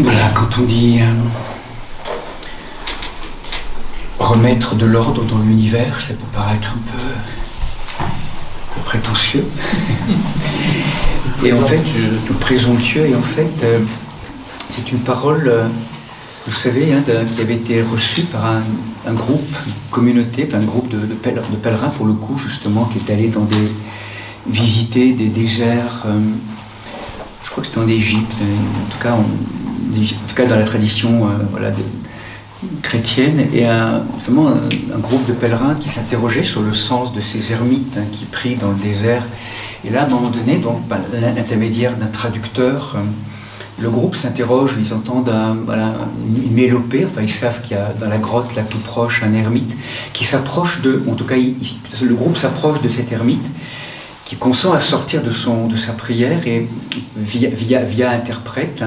Voilà, quand on dit remettre de l'ordre dans l'univers, ça peut paraître un peu prétentieux. Et en fait, présomptueux, et en fait, c'est une parole, vous savez, qui avait été reçue par un groupe, une communauté, enfin un groupe de pèlerins, pour le coup, justement, qui est allé visiter des déserts, je crois que c'était en Égypte, en tout cas dans la tradition chrétienne, et justement un groupe de pèlerins qui s'interrogeait sur le sens de ces ermites qui prient dans le désert. Et là, à un moment donné, donc, par l'intermédiaire d'un traducteur, le groupe s'interroge, ils entendent une mélopée, enfin ils savent qu'il y a dans la grotte là tout proche un ermite qui s'approche en tout cas le groupe s'approche de cet ermite qui consent à sortir de sa prière, et via interprète,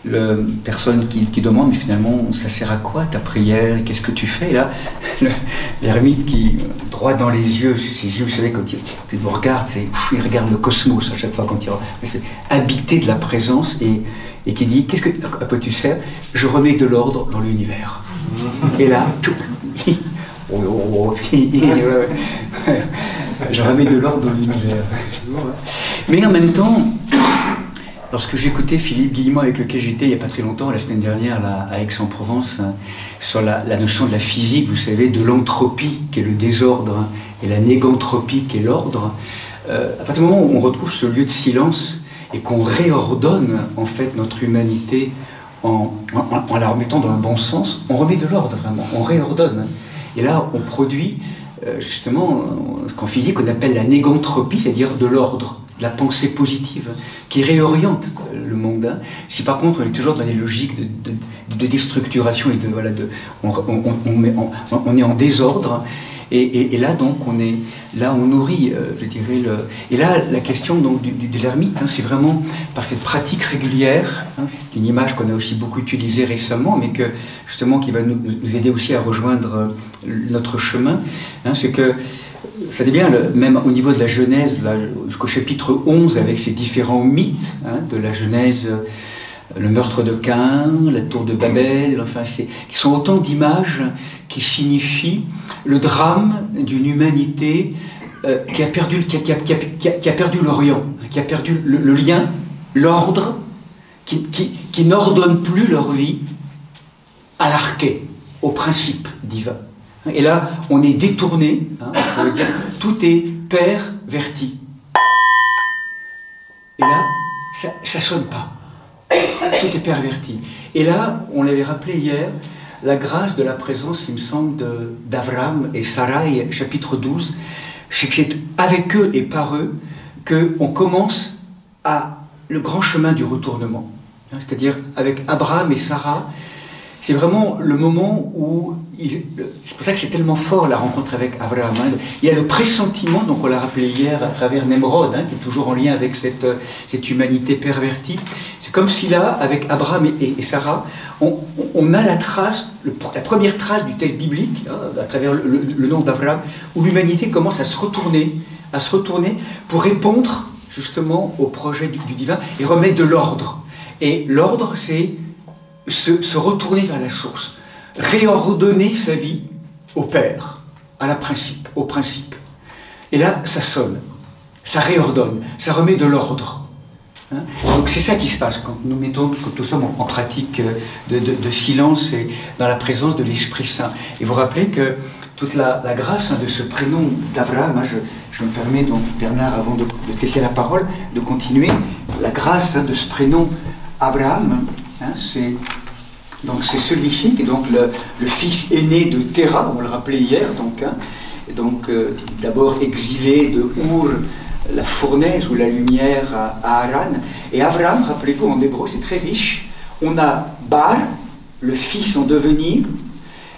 la personne qui demande, mais finalement, ça sert à quoi ta prière? Qu'est-ce que tu fais? Et là, l'ermite qui, droit dans les yeux, ses yeux, vous savez, quand il vous regarde, il regarde le cosmos à chaque fois, quand c'est habité de la présence, et qui dit, à quoi tu sers? Je remets de l'ordre dans l'univers. Et là, je remets de l'ordre dans l'univers. Mais en même temps, lorsque j'écoutais Philippe Guillemot, avec lequel j'étais il n'y a pas très longtemps, la semaine dernière, là, à Aix-en-Provence, sur la notion de la physique, vous savez, de l'entropie, qui est le désordre, et la négantropie, qui est l'ordre, à partir du moment où on retrouve ce lieu de silence, et qu'on réordonne, en fait, notre humanité en la remettant dans le bon sens, on remet de l'ordre, vraiment, on réordonne. Et là, on produit, justement, ce qu'en physique, on appelle la négantropie, c'est-à-dire de l'ordre, de la pensée positive, qui réoriente le monde. Si par contre, on est toujours dans les logiques de déstructuration, et on est en désordre, et là, donc, on nourrit, je dirais, et là, la question donc, de l'ermite, c'est vraiment par cette pratique régulière, c'est une image qu'on a aussi beaucoup utilisée récemment, mais justement, qui va nous aider aussi à rejoindre notre chemin, c'est que, ça dit bien, même au niveau de la Genèse, jusqu'au chapitre 11, avec ces différents mythes de la Genèse, le meurtre de Caïn, la tour de Babel, enfin, qui sont autant d'images qui signifient le drame d'une humanité qui a perdu l'Orient, qui a perdu le lien, l'ordre, qui n'ordonne plus leur vie à l'arché, au principe divin. Et là, on est détourné, ça veut dire, tout est perverti. Et là, ça sonne pas. Tout est perverti. Et là, on l'avait rappelé hier, la grâce de la présence, il me semble, d'Abraham et Sarai, chapitre 12, c'est que c'est avec eux et par eux qu'on commence le grand chemin du retournement. C'est-à-dire, avec Abraham et Sarah, c'est vraiment le moment où, c'est pour ça que c'est tellement fort la rencontre avec Abraham. Il y a le pressentiment, donc on l'a rappelé hier à travers Nemrod, qui est toujours en lien avec cette humanité pervertie. C'est comme si là, avec Abraham et Sarah, on a la trace, la première trace du texte biblique, à travers le nom d'Abraham, où l'humanité commence à se retourner pour répondre justement au projet du divin et remettre de l'ordre. Et l'ordre, c'est se retourner vers la source, réordonner sa vie au Père, au principe. Et là, ça sonne, ça réordonne, ça remet de l'ordre. Donc c'est ça qui se passe quand nous sommes en pratique de silence et dans la présence de l'Esprit Saint. Et vous rappelez que toute la grâce de ce prénom d'Abraham, je me permets donc, Bernard, avant de tester la parole, de continuer, la grâce de ce prénom Abraham, c'est celui-ci qui est donc le fils aîné de Terah, on le rappelait hier, d'abord exilé de Our, la fournaise ou la lumière à Haran. Et Abraham, rappelez-vous, en hébreu, c'est très riche. On a Bar, le fils en devenir,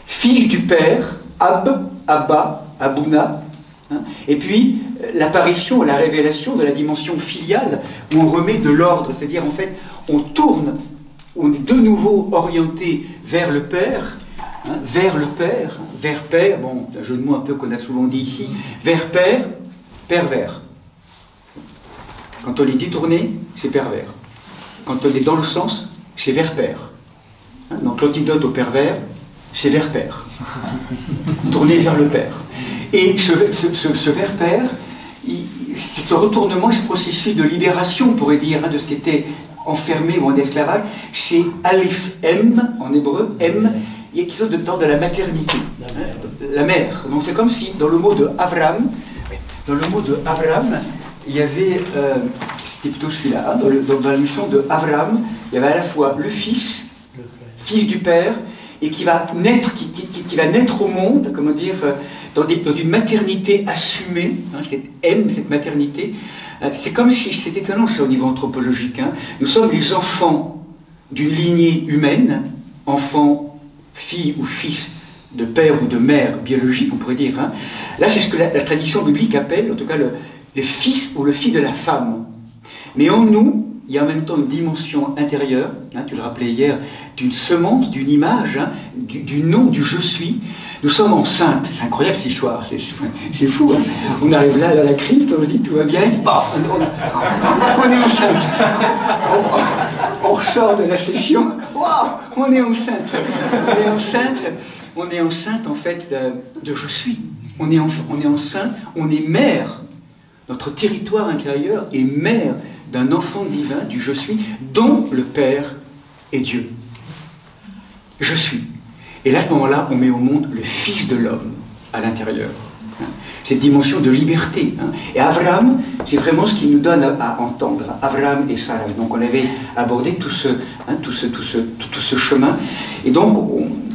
fils du père, Ab, Abba, Abouna, hein, et puis l'apparition, la révélation de la dimension filiale, où on remet de l'ordre, c'est-à-dire en fait, on tourne, on est de nouveau orienté vers le Père, hein, vers le Père, vers Père, bon, un jeu de mots un peu qu'on a souvent dit ici, vers Père, pervers. Quand on est détourné, c'est pervers. Quand on est dans le sens, c'est vers Père. Hein, donc l'antidote au pervers, c'est vers Père. Tourner vers le Père. Et ce vers Père, ce retournement, ce processus de libération, on pourrait dire, hein, de ce qui était enfermé ou en esclavage, c'est Alif M, en hébreu, M, il y a quelque chose de la maternité, la mère. Donc c'est comme si, dans le mot de Avram, il y avait, c'était plutôt celui-là, hein, dans la notion de Avram, il y avait à la fois le fils du Père, et qui va naître, qui va naître au monde, comment dire, dans une maternité assumée, hein, cette maternité. C'est comme si, c'est étonnant ça au niveau anthropologique, hein. Nous sommes les enfants d'une lignée humaine, enfants, filles ou fils de père ou de mère biologique, on pourrait dire. Hein. Là, c'est ce que la tradition biblique appelle, en tout cas, le fils ou le fils de la femme. Mais en nous, il y a en même temps une dimension intérieure, hein, tu le rappelais hier, d'une semence, d'une image, hein, du nom, du je suis. Nous sommes enceintes, c'est incroyable cette histoire, c'est fou. Hein. On arrive là dans la crypte, on se dit tout va bien, paf, on est enceinte. On ressort de la session, waouh, on est enceinte. On est enceinte en fait de je suis. On est enceinte, on est mère. Notre territoire intérieur est mère d'un enfant divin, du je suis, dont le Père est Dieu. Je suis. Et là, à ce moment-là, on met au monde le Fils de l'homme à l'intérieur. Cette dimension de liberté. Et Abraham, c'est vraiment ce qu'il nous donne à entendre. Abraham et Sarah. Donc on avait abordé tout ce chemin. Et donc,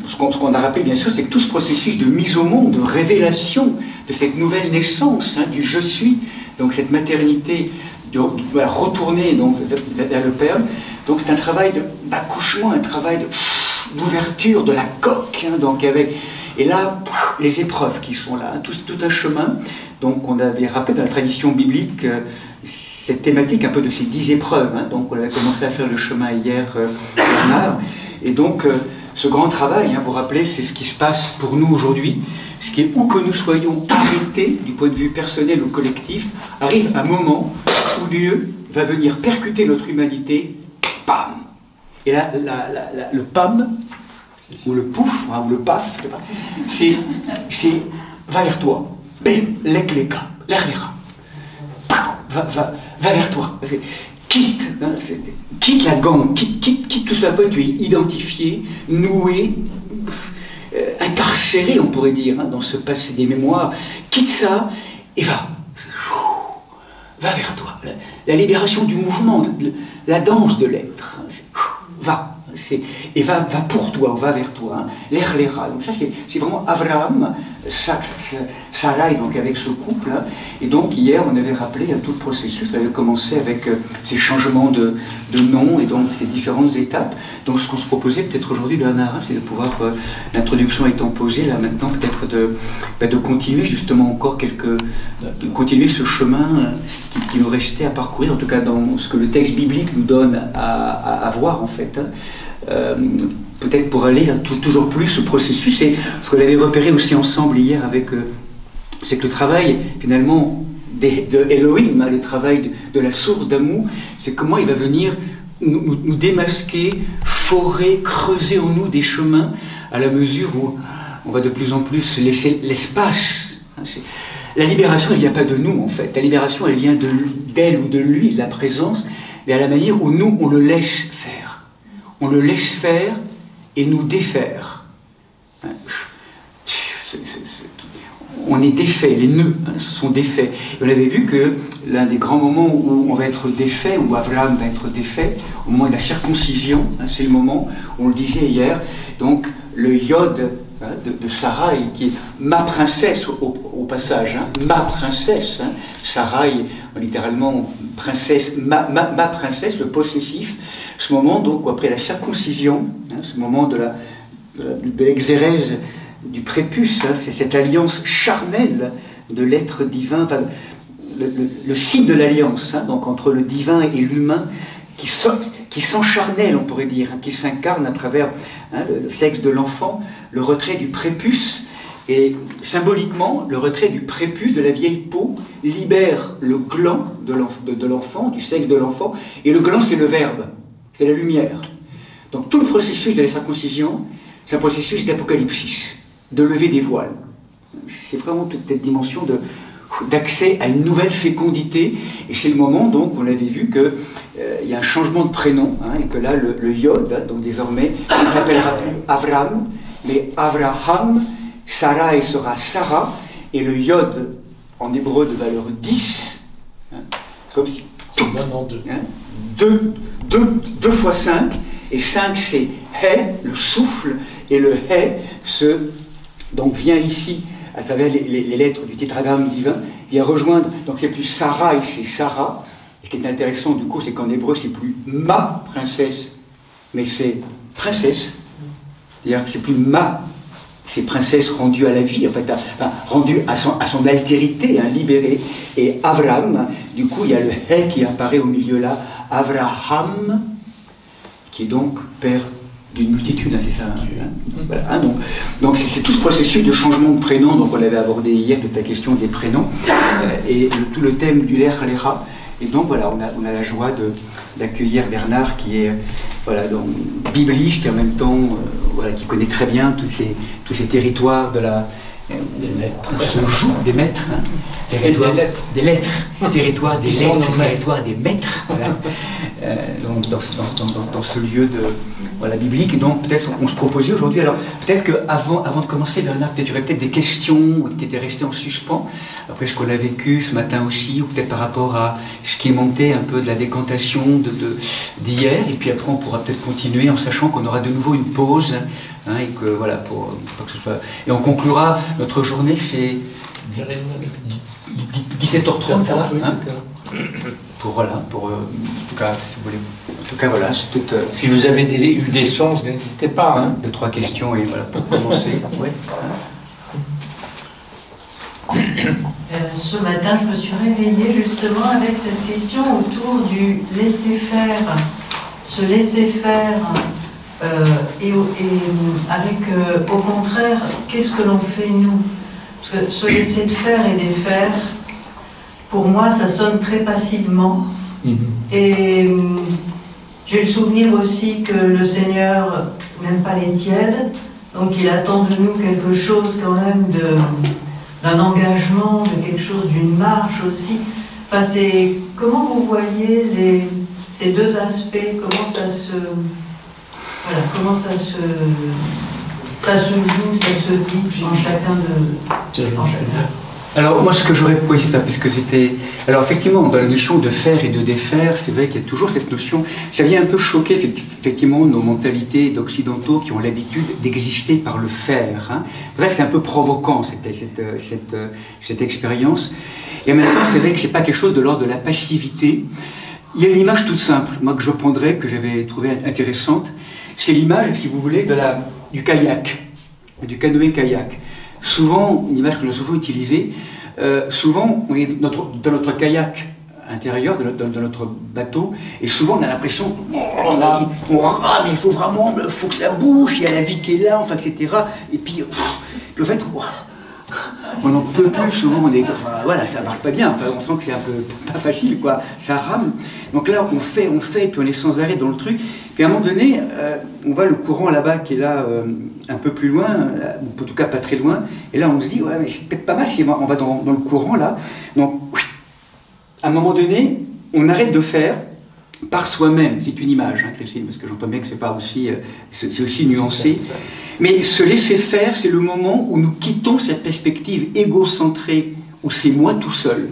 ce qu'on a rappelé, bien sûr, c'est que tout ce processus de mise au monde, de révélation de cette nouvelle naissance, hein, du je suis, donc cette maternité, de retourner donc, vers le Père, donc c'est un travail d'accouchement, un travail d'ouverture de la coque, hein, donc avec, et là, les épreuves qui sont là, hein, tout un chemin. Donc on avait rappelé dans la tradition biblique cette thématique un peu de ces 10 épreuves, hein, donc on avait commencé à faire le chemin hier, Bernard, et donc ce grand travail, hein, vous vous rappelez, c'est ce qui se passe pour nous aujourd'hui, ce qui est où que nous soyons arrêtés, du point de vue personnel ou collectif, arrive un moment où Dieu va venir percuter notre humanité, pam. Et là, le pam, ou le pouf, hein, ou le paf, c'est va vers toi, bim, l'ekleka, l'erlera, va vers toi. Quitte, hein, quitte la gangue, quitte tout ce à quoi tu es identifié, noué, incarcéré, on pourrait dire, hein, dans ce passé des mémoires. Quitte ça et va vers toi. La libération du mouvement, la danse de l'être. Va. Et va pour toi, va vers toi, hein. L'erlera. Donc ça c'est vraiment Abraham, Sarai, donc avec ce couple, hein. Et donc hier on avait rappelé tout le processus, on avait commencé avec ces changements de nom et donc ces différentes étapes. Donc ce qu'on se proposait peut-être aujourd'hui, Bernard, c'est de pouvoir, l'introduction étant posée là maintenant, peut-être de continuer justement encore de continuer ce chemin qui nous restait à parcourir, en tout cas dans ce que le texte biblique nous donne à voir en fait, hein. Peut-être pour aller vers toujours plus ce processus, et ce qu'on avait repéré aussi ensemble hier avec, c'est que le travail finalement de Elohim, hein, le travail de la source d'amour, c'est comment il va venir nous démasquer, forer, creuser en nous des chemins à la mesure où on va de plus en plus laisser l'espace. Hein, la libération, elle ne vient pas de nous en fait, la libération elle vient d'elle ou de lui, de la présence, mais à la manière où nous on le laisse faire. On le laisse faire et nous défaire. On est défait, les nœuds, hein, sont défaits. Et on avait vu que l'un des grands moments où on va être défait, où Abraham va être défait, au moment de la circoncision, hein, c'est le moment où on le disait hier, donc le yod, hein, de Sarai, qui est ma princesse au passage, hein, ma princesse, hein, Sarai, littéralement princesse, ma princesse, le possessif, ce moment donc où après la circoncision, hein, ce moment de l'exérèse du prépuce, hein, c'est cette alliance charnelle de l'être divin, enfin, le signe de l'alliance, hein, donc entre le divin et l'humain, qui s'encharnelle, on pourrait dire, hein, qui s'incarne à travers le sexe de l'enfant, le retrait du prépuce. Et symboliquement, le retrait du prépuce de la vieille peau libère le gland de l'enfant, du sexe de l'enfant, et le gland c'est le verbe, c'est la lumière. Donc tout le processus de la circoncision, c'est un processus d'apocalypsis, de lever des voiles. C'est vraiment toute cette dimension d'accès à une nouvelle fécondité, et c'est le moment donc, on avait vu que il y a un changement de prénom, hein, et que là le Yod, hein, donc désormais, il ne s'appellera plus Avram, mais Avraham. Sarai sera Sarah, et le Yod en hébreu de valeur 10, hein, comme si... Hein, 2 fois 5, et 5 c'est He, le souffle, et le He donc vient ici, à travers les lettres du tétragramme divin, vient rejoindre, donc c'est plus Sarai, c'est Sarah. Ce qui est intéressant du coup, c'est qu'en hébreu c'est plus ma princesse, mais c'est princesse, c'est-à-dire que c'est plus ma, c'est princesse rendue à la vie, en fait, rendue à son altérité, hein, libérée. Et Avram, du coup, il y a le He qui apparaît au milieu là, Avraham, qui est donc père d'une multitude, hein, c'est ça, hein, voilà, hein, donc c'est tout ce processus de changement de prénom, donc on avait abordé hier toute la question des prénoms, et tout le thème du Lech Lecha. Et donc voilà, on a la joie d'accueillir Bernard qui est voilà, donc, bibliste et en même temps voilà, qui connaît très bien tous ces territoires de la... se joue des maîtres, hein, territoire, des lettres, territoire des lettres, territoire des maîtres, voilà, donc dans ce lieu de voilà, biblique. Donc peut-être qu'on se proposait aujourd'hui, alors peut-être qu'avant de commencer, Bernard, peut-être il y aurait peut-être des questions qui étaient restées en suspens, après ce qu'on a vécu ce matin aussi, ou peut-être par rapport à ce qui est monté un peu de la décantation d'hier, et puis après on pourra peut-être continuer en sachant qu'on aura de nouveau une pause, hein, et que voilà, pour que ce soit... Et on conclura notre journée, c'est 17h30, ça va, hein, pour en tout cas, si vous voulez, en tout cas voilà, c'est tout, si vous avez eu des songes, n'hésitez pas. Hein. 2-3 questions et voilà pour commencer. Ouais. Ce matin, je me suis réveillée justement avec cette question autour du laisser-faire, se laisser faire, et avec au contraire, qu'est-ce que l'on fait nous? Parce que se laisser de faire et défaire, pour moi, ça sonne très passivement. Et j'ai le souvenir aussi que le Seigneur n'aime pas les tièdes, donc il attend de nous quelque chose quand même d'un engagement, de quelque chose, d'une marche aussi. Enfin, comment vous voyez ces deux aspects, comment ça se joue, ça se dit en chacun de... Alors moi ce que j'aurais... Oui c'est ça, puisque c'était... Alors effectivement, dans la notion de faire et de défaire, c'est vrai qu'il y a toujours cette notion... Ça vient un peu choquer effectivement nos mentalités d'occidentaux qui ont l'habitude d'exister par le faire. Hein. C'est vrai que c'est un peu provoquant cette expérience. Et maintenant c'est vrai que c'est pas quelque chose de l'ordre de la passivité. Il y a une image toute simple, moi que je prendrais, que j'avais trouvée intéressante. C'est l'image, si vous voulez, du kayak, du canoë-kayak. Souvent, une image que l'on a souvent utilisée, souvent on est dans notre kayak intérieur, dans notre bateau, et souvent on a l'impression on rame, il faut que ça bouge, il y a la vie qui est là, enfin, etc. Et puis en fait, on n'en peut plus, souvent on est... Enfin, voilà, ça marche pas bien, enfin, on sent que c'est un peu pas facile, quoi, ça rame. Donc là, on fait, et puis on est sans arrêt dans le truc. Puis à un moment donné, on voit le courant là-bas qui est là, un peu plus loin, ou en tout cas pas très loin, et là on se dit, ouais, mais c'est peut-être pas mal si on va dans le courant là. Donc, à un moment donné, on arrête de faire par soi-même. C'est une image, hein, Christine, parce que j'entends bien que c'est pas aussi, c'est aussi nuancé. Mais se laisser faire, c'est le moment où nous quittons cette perspective égocentrée, où c'est moi tout seul,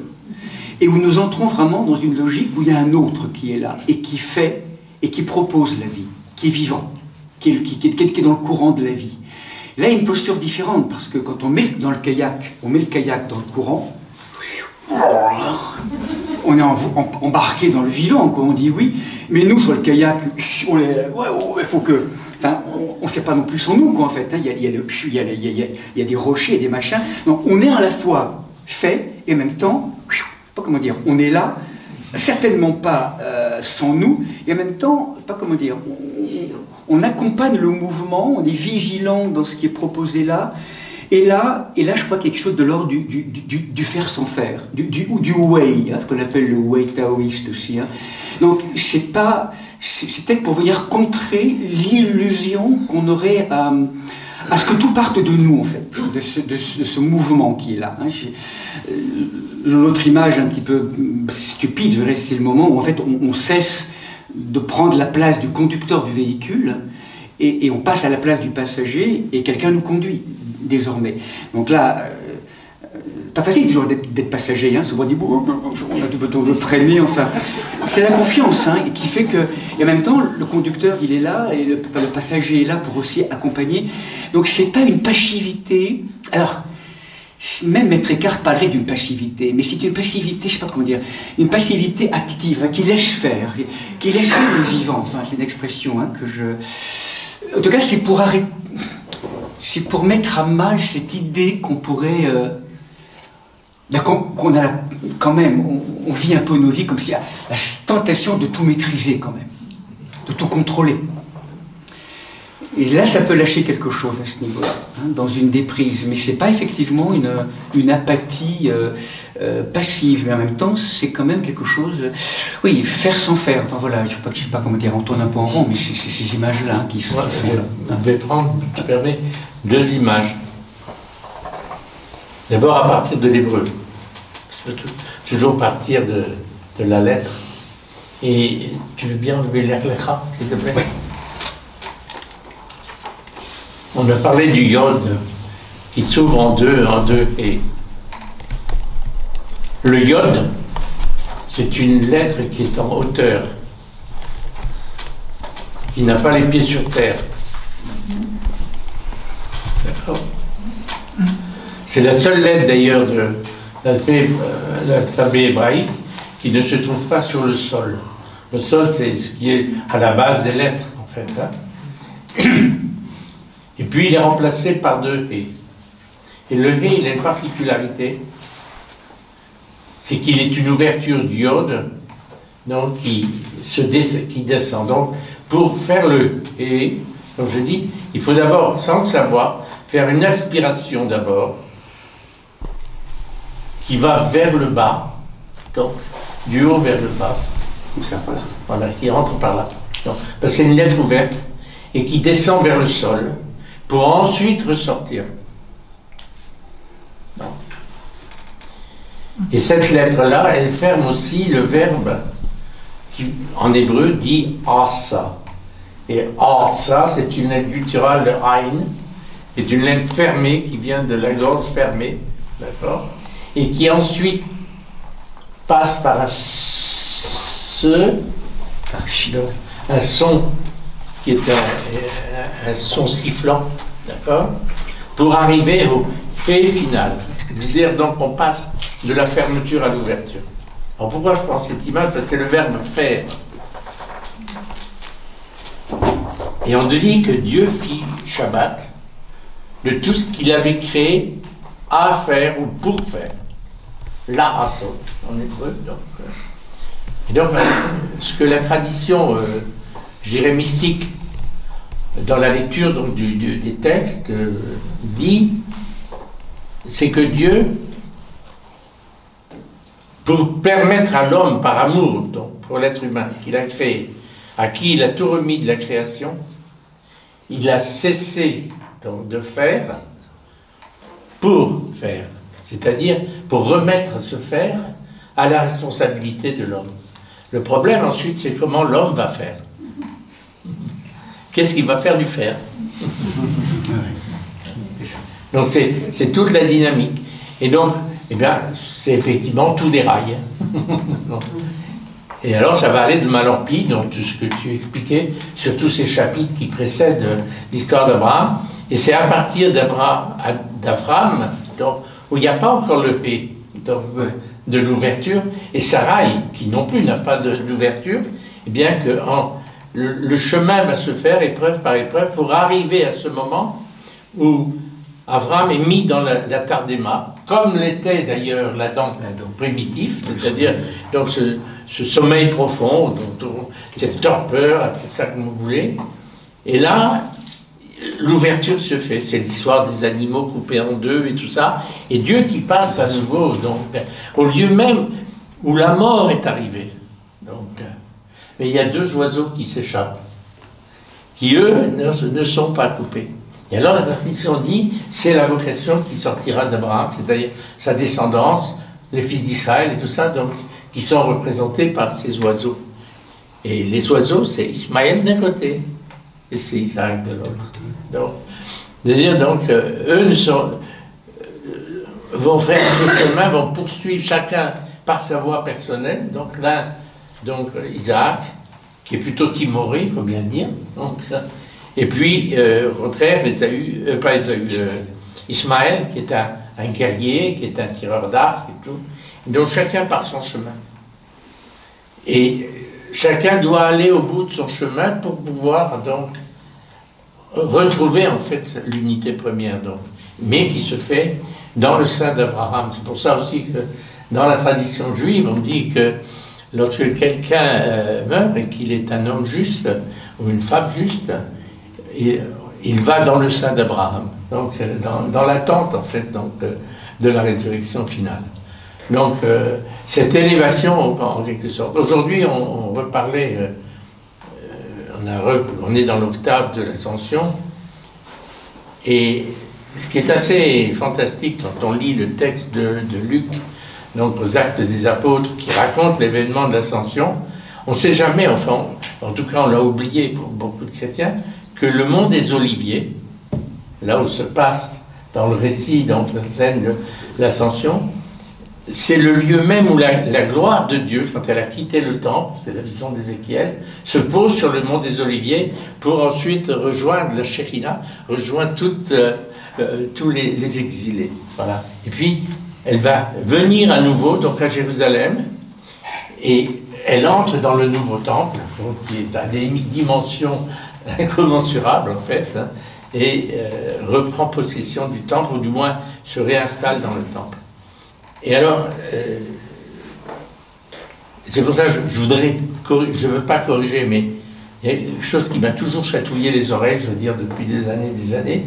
et où nous entrons vraiment dans une logique où il y a un autre qui est là, et qui fait, et qui propose la vie, qui est vivant, qui est dans le courant de la vie. Là, il y a une posture différente, parce que quand on met dans le kayak, on met le kayak dans le courant, on est embarqué dans le vivant, quoi. On dit oui, mais nous, sur le kayak, il faut que... Enfin, on ne sait pas non plus sans nous, quoi, en fait. Il y a des rochers, des machins. Donc, on est à la fois fait, et en même temps, pas comment dire, on est là, certainement pas sans nous, et en même temps, pas comment dire, on accompagne le mouvement, on est vigilant dans ce qui est proposé là, et là, je crois quelque chose de l'ordre du faire sans faire, ou du wei, hein, ce qu'on appelle le wei taoïste aussi. Hein. Donc, c'est peut-être pour venir contrer l'illusion qu'on aurait à ce que tout parte de nous, en fait, de ce mouvement qui est là. Hein. L'autre image un petit peu stupide, je dirais, c'est le moment où, en fait, on cesse de prendre la place du conducteur du véhicule et on passe à la place du passager et quelqu'un nous conduit désormais. Donc là, pas facile toujours d'être passager, hein, souvent on dit on veut freiner, enfin. C'est la confiance hein, qui fait que, et en même temps, le conducteur il est là et le passager est là pour aussi accompagner. Donc c'est pas une passivité. Alors, même Maître Eckhart parlerait d'une passivité, mais c'est une passivité, je sais pas comment dire, une passivité active, hein, qui laisse faire le vivant. Enfin, c'est une expression hein, que je. En tout cas, c'est pour mettre à mal cette idée qu'on pourrait. Qu'on a quand même, on vit un peu nos vies comme si la tentation de tout maîtriser quand même, de tout contrôler. Et là, ça peut lâcher quelque chose à ce niveau-là, hein, dans une déprise. Mais c'est pas effectivement une apathie passive, mais en même temps, c'est quand même quelque chose. Oui, faire sans faire. Enfin voilà, je sais pas comment dire, on tourne un peu en rond, mais c'est ces images-là hein, qui sont là. Je vais prendre, si tu permets, 2 images. D'abord à partir de l'hébreu. Toujours partir de la lettre. Et tu veux bien enlever l'Erlecha, s'il te plaît? Oui. On a parlé du yod qui s'ouvre en deux et. Le yod, c'est une lettre qui est en hauteur, qui n'a pas les pieds sur terre. D'accord? C'est la seule lettre d'ailleurs de l'alphabet hébraïque qui ne se trouve pas sur le sol. Le sol, c'est ce qui est à la base des lettres, en fait. Hein. Et puis il est remplacé par 2 hé. Et le hé, il a une particularité, c'est qu'il est une ouverture du yod, donc qui descend. Donc pour faire le hé, comme je dis, il faut d'abord, sans le savoir, faire une aspiration d'abord, qui va vers le bas, donc du haut vers le bas, voilà, qui rentre par là. Donc, parce que c'est une lettre ouverte et qui descend vers le sol pour ensuite ressortir. Non. Et cette lettre-là, elle ferme aussi le verbe qui, en hébreu, dit asa. Et asa, c'est une lettre gutturale de Ain, c'est une lettre fermée qui vient de la gorge fermée, d'accord, et qui ensuite passe par un son qui est un son sifflant, d'accord, pour arriver au hé final. C'est-à-dire donc on passe de la fermeture à l'ouverture. Alors pourquoi je prends cette image? Parce que c'est le verbe faire. Et on dit que Dieu fit Shabbat de tout ce qu'il avait créé à faire ou pour faire. La asot, en hébreu. Et donc, ce que la tradition, je dirais mystique, dans la lecture donc, des textes, dit, c'est que Dieu, pour permettre à l'homme, par amour, donc pour l'être humain qu'il a créé, à qui il a tout remis de la création, il a cessé donc, de faire pour faire. C'est-à-dire pour remettre ce faire à la responsabilité de l'homme. Le problème ensuite, c'est comment l'homme va faire. Qu'est-ce qu'il va faire du faire? Donc c'est toute la dynamique. Et donc, eh bien, c'est effectivement tout déraille. Et alors ça va aller de mal en pis, donc tout ce que tu expliquais, sur tous ces chapitres qui précèdent l'histoire d'Abraham. Et c'est à partir d'Abraham, donc, où il n'y a pas encore le P. Donc, de l'ouverture, et Sarai, qui non plus n'a pas d'ouverture, eh bien que le chemin va se faire épreuve par épreuve pour arriver à ce moment où Avram est mis dans la tardéma, comme l'était d'ailleurs l'Adam primitif, c'est-à-dire donc ce sommeil profond, cette torpeur, appelez ça comme vous voulez, et là, l'ouverture se fait, c'est l'histoire des animaux coupés en deux et tout ça, et Dieu qui passe à nouveau, donc, au lieu même où la mort est arrivée. Donc, mais il y a deux oiseaux qui s'échappent, qui eux ne sont pas coupés. Et alors la tradition dit, c'est la vocation qui sortira d'Abraham, c'est-à-dire sa descendance, les fils d'Israël et tout ça, donc, qui sont représentés par ces oiseaux. Et les oiseaux, c'est Ismaël d'un côté, et c'est Isaac de l'autre. C'est-à-dire donc, eux vont faire ce chemin, vont poursuivre chacun par sa voie personnelle. Donc l'un, Isaac, qui est plutôt timoré, il faut bien dire. Donc, et puis, au contraire, Ismaël, qui est un guerrier, qui est un tireur d'arc et tout. Donc chacun par son chemin. Et chacun doit aller au bout de son chemin pour pouvoir donc retrouver en fait l'unité première, donc, mais qui se fait dans le sein d'Abraham. C'est pour ça aussi que dans la tradition juive, on dit que lorsque quelqu'un meurt et qu'il est un homme juste ou une femme juste, il va dans le sein d'Abraham, donc dans l'attente en fait donc, de la résurrection finale. Donc cette élévation en quelque sorte. Aujourd'hui on reparlait, on est dans l'octave de l'Ascension, et ce qui est assez fantastique quand on lit le texte de Luc, donc aux Actes des Apôtres, qui raconte l'événement de l'Ascension, on ne sait jamais, enfin, en tout cas on l'a oublié pour beaucoup de chrétiens, que le mont des Oliviers, là où se passe dans le récit, donc la scène de l'Ascension, c'est le lieu même où la gloire de Dieu, quand elle a quitté le temple, c'est la vision d'Ézéchiel, se pose sur le mont des Oliviers pour ensuite rejoindre la Shekhinah, rejoindre tous les exilés. Voilà. Et puis, elle va venir à nouveau, donc à Jérusalem, et elle entre dans le nouveau temple, donc, qui est à des dimensions incommensurables en fait, hein, et reprend possession du temple, ou du moins se réinstalle dans le temple. Et alors, c'est pour ça que je ne veux pas corriger, mais il y a une chose qui m'a toujours chatouillé les oreilles, je veux dire depuis des années,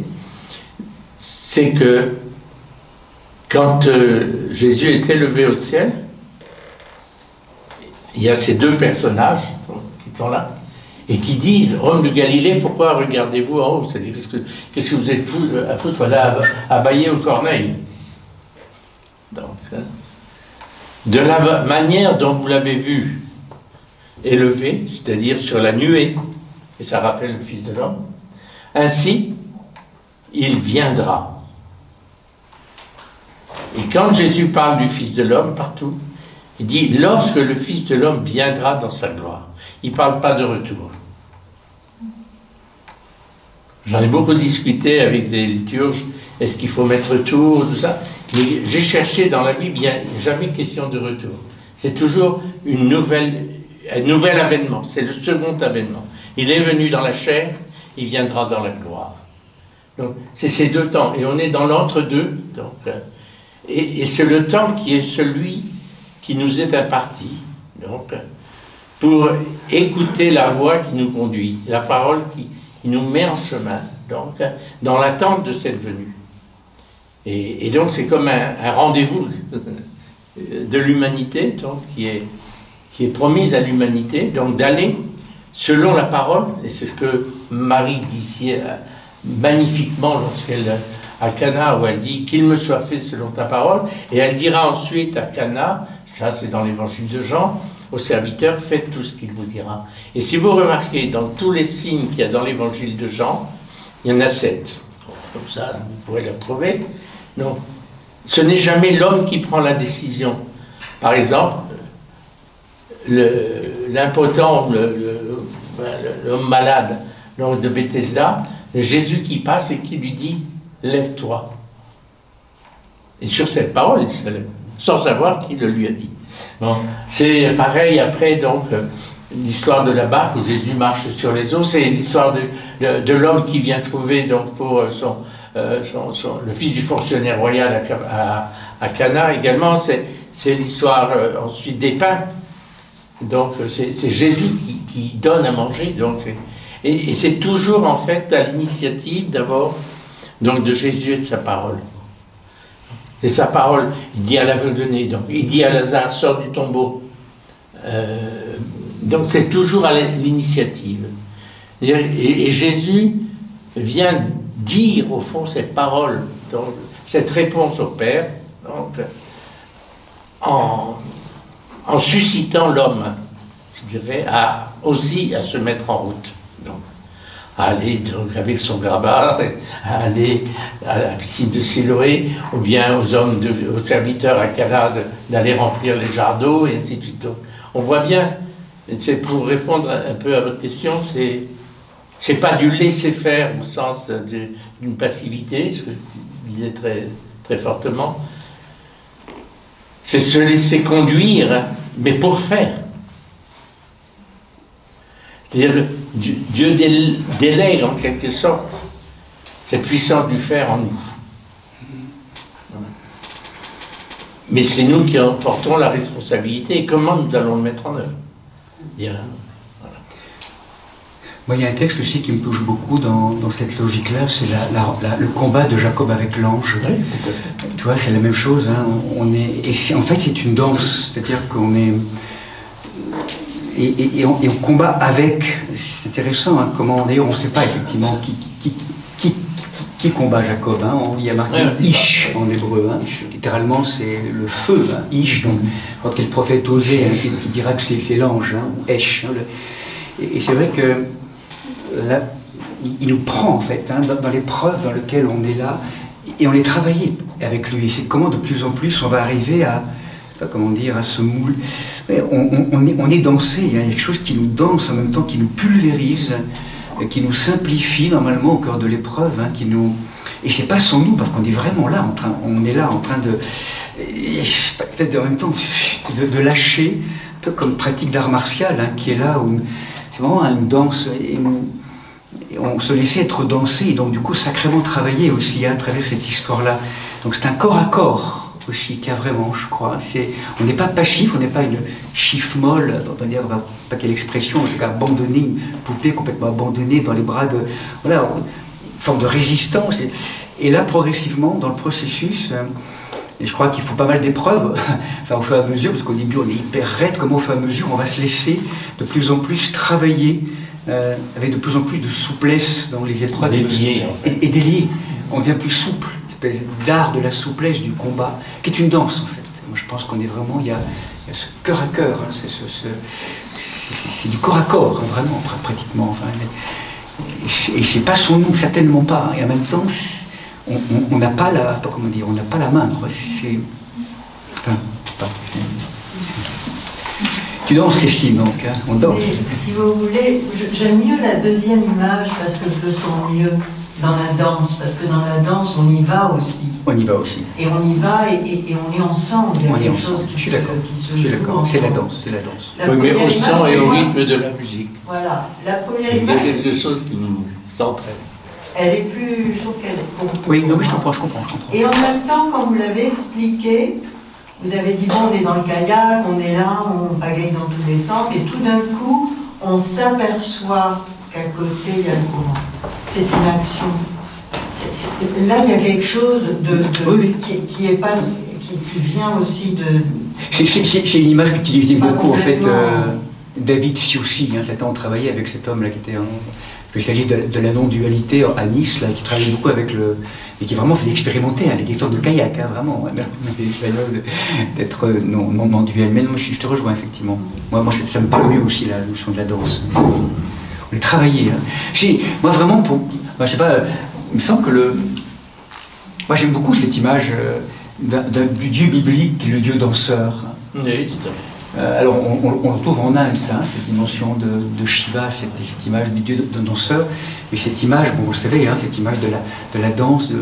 c'est que quand Jésus est élevé au ciel, il y a ces deux personnages qui sont là, et qui disent, homme de Galilée, pourquoi regardez-vous en haut? C'est-à-dire, qu'est-ce que vous êtes à foutre là, à bailler aux corneilles? Donc, de la manière dont vous l'avez vu élevé, c'est-à-dire sur la nuée, et ça rappelle le Fils de l'homme, ainsi il viendra. Et quand Jésus parle du Fils de l'homme partout, il dit lorsque le Fils de l'homme viendra dans sa gloire. Il ne parle pas de retour. J'en ai beaucoup discuté avec des liturges. Est-ce qu'il faut mettre retour, tout ça? Mais j'ai cherché dans la Bible, il n'y a jamais question de retour. C'est toujours un nouvel avènement. C'est le second avènement. Il est venu dans la chair, il viendra dans la gloire. Donc, c'est ces deux temps. Et on est dans l'entre-deux. Et c'est le temps qui est celui qui nous est imparti. Donc, pour écouter la voix qui nous conduit, la parole qui nous met en chemin, donc, dans l'attente de cette venue. Et donc c'est comme un rendez-vous de l'humanité, donc qui est promise à l'humanité, donc d'aller selon la parole, et c'est ce que Marie dit ici magnifiquement lorsqu'elle à Cana, où elle dit qu'il me soit fait selon ta parole, et elle dira ensuite à Cana, ça c'est dans l'évangile de Jean, aux serviteurs, faites tout ce qu'il vous dira. Et si vous remarquez, dans tous les signes qu'il y a dans l'évangile de Jean, il y en a 7. Comme ça, vous pourrez les retrouver. Non, ce n'est jamais l'homme qui prend la décision. Par exemple, l'impotent, l'homme malade, donc de Bethesda, Jésus qui passe et qui lui dit « Lève-toi ». Et sur cette parole, il se lève. sans savoir qui le lui a dit. Bon, c'est pareil après, donc, l'histoire de la barque où Jésus marche sur les eaux, c'est l'histoire de l'homme qui vient trouver donc, pour le fils du fonctionnaire royal à Cana également, c'est l'histoire ensuite des pains. Donc c'est Jésus qui donne à manger. Donc, et c'est toujours en fait à l'initiative d'abord donc de Jésus et de sa parole. Et sa parole, il dit à l'aveugle-né, donc il dit à Lazare, sors du tombeau. Donc c'est toujours à l'initiative. Et Jésus vient dire au fond cette parole, donc, cette réponse au Père, donc, en suscitant l'homme, je dirais, aussi à se mettre en route. Donc, à aller donc, avec son grabat, à aller à la piscine de Siloé, ou bien aux serviteurs à Cana d'aller remplir les jarres d'eau, et ainsi de suite. Donc, on voit bien, c'est pour répondre un peu à votre question, c'est pas du laisser-faire au sens d'une passivité, ce que je disais très, très fortement, c'est se laisser conduire, mais pour faire. C'est-à-dire que Dieu délègue en quelque sorte cette puissance du faire en nous. Mais c'est nous qui en portons la responsabilité. Et comment nous allons le mettre en œuvre? Voilà. Moi, il y a un texte aussi qui me touche beaucoup dans cette logique-là, c'est le combat de Jacob avec l'ange. Oui, tout à fait. Tu vois, c'est la même chose. Hein. En fait, c'est une danse. C'est-à-dire qu'on est... Et on combat avec. C'est intéressant, hein, comment... D'ailleurs, on ne sait pas effectivement qui combat Jacob. Hein. Il y a marqué Ish en hébreu. Hein. Littéralement, c'est le feu. Hein. Ish, donc, quand le prophète Osée, hein, qui dira que c'est l'ange, hein, ou Esh. Hein, et c'est vrai que là, il nous prend en fait hein, dans l'épreuve dans laquelle on est là, et on est travaillé avec lui. C'est comment de plus en plus on va arriver à, comment dire, à ce moule. On est dansé, hein, il y a quelque chose qui nous danse en même temps, qui nous pulvérise, qui nous simplifie normalement au cœur de l'épreuve, hein, et c'est pas sans nous, parce qu'on est vraiment là, on est là en train de, peut-être en même temps, de lâcher, un peu comme pratique d'art martial, hein, qui est là où c'est vraiment une danse, et on se laissait être dansé, et donc du coup sacrément travailler aussi hein, à travers cette histoire-là. Donc c'est un corps à corps aussi qu'il y a vraiment, je crois. On n'est pas passif, on n'est pas une chiffre molle, on va dire, pas quelle expression, en tout cas abandonner, une poupée complètement abandonnée dans les bras de... Voilà, une forme de résistance. Et là, progressivement, dans le processus... Et je crois qu'il faut pas mal d'épreuves, enfin, au fur et à mesure, parce qu'au début on est hyper raide, comme au fur et à mesure on va se laisser de plus en plus travailler avec de plus en plus de souplesse dans les épreuves. Délier, en fait. Et délier. On devient plus souple, une espèce d'art de la souplesse du combat, qui est une danse en fait. Moi je pense qu'on est vraiment, il y a ce cœur à cœur, hein, c'est du corps à corps, hein, vraiment, pratiquement. Enfin, et c'est pas son nous, certainement pas, hein, et en même temps, on n'a pas la, comment dire, on n'a pas la main. Tu danses, Christine, donc, hein, on danse. Mais, si vous voulez, j'aime mieux la deuxième image parce que je le sens mieux dans la danse, parce que dans la danse, on y va aussi. On y va aussi. Et on y va et on est ensemble. Il y a quelque chose qui se joue ensemble. C'est la danse, c'est la danse. Oui, mais au son et au rythme de la musique. Voilà. La première Il y a image... quelque chose qui nous entraîne. Elle est plus... Je trouve qu'elle est beaucoup plus... Oui, non, mais je comprends. Et en même temps, quand vous l'avez expliqué, vous avez dit, bon, on est dans le kayak, on est là, on bagaille dans tous les sens, et tout d'un coup, on s'aperçoit qu'à côté, il y a le courant. C'est une action. Là, il y a quelque chose qui est pas... Qui vient aussi de... C'est une image qu'utilisait beaucoup, en fait, David Siossi, hein, cet homme travaillait avec cet homme-là qui était spécialiste de la non-dualité à Nice, là, qui travaillait beaucoup avec et qui vraiment faisait expérimenter hein, les histoires de kayak, hein, vraiment, d'être non-duel. Mais non, je te rejoins, effectivement. Moi ça me parle mieux aussi, la notion de la danse. On est travaillé. Hein. Moi, vraiment, je sais pas, il me semble que moi, j'aime beaucoup cette image du Dieu biblique, le Dieu danseur. Oui, tout à Alors, on retrouve en Inde, ça, cette dimension de Shiva, cette image du dieu de danseur, et cette image, bon, vous le savez, hein, cette image de la danse,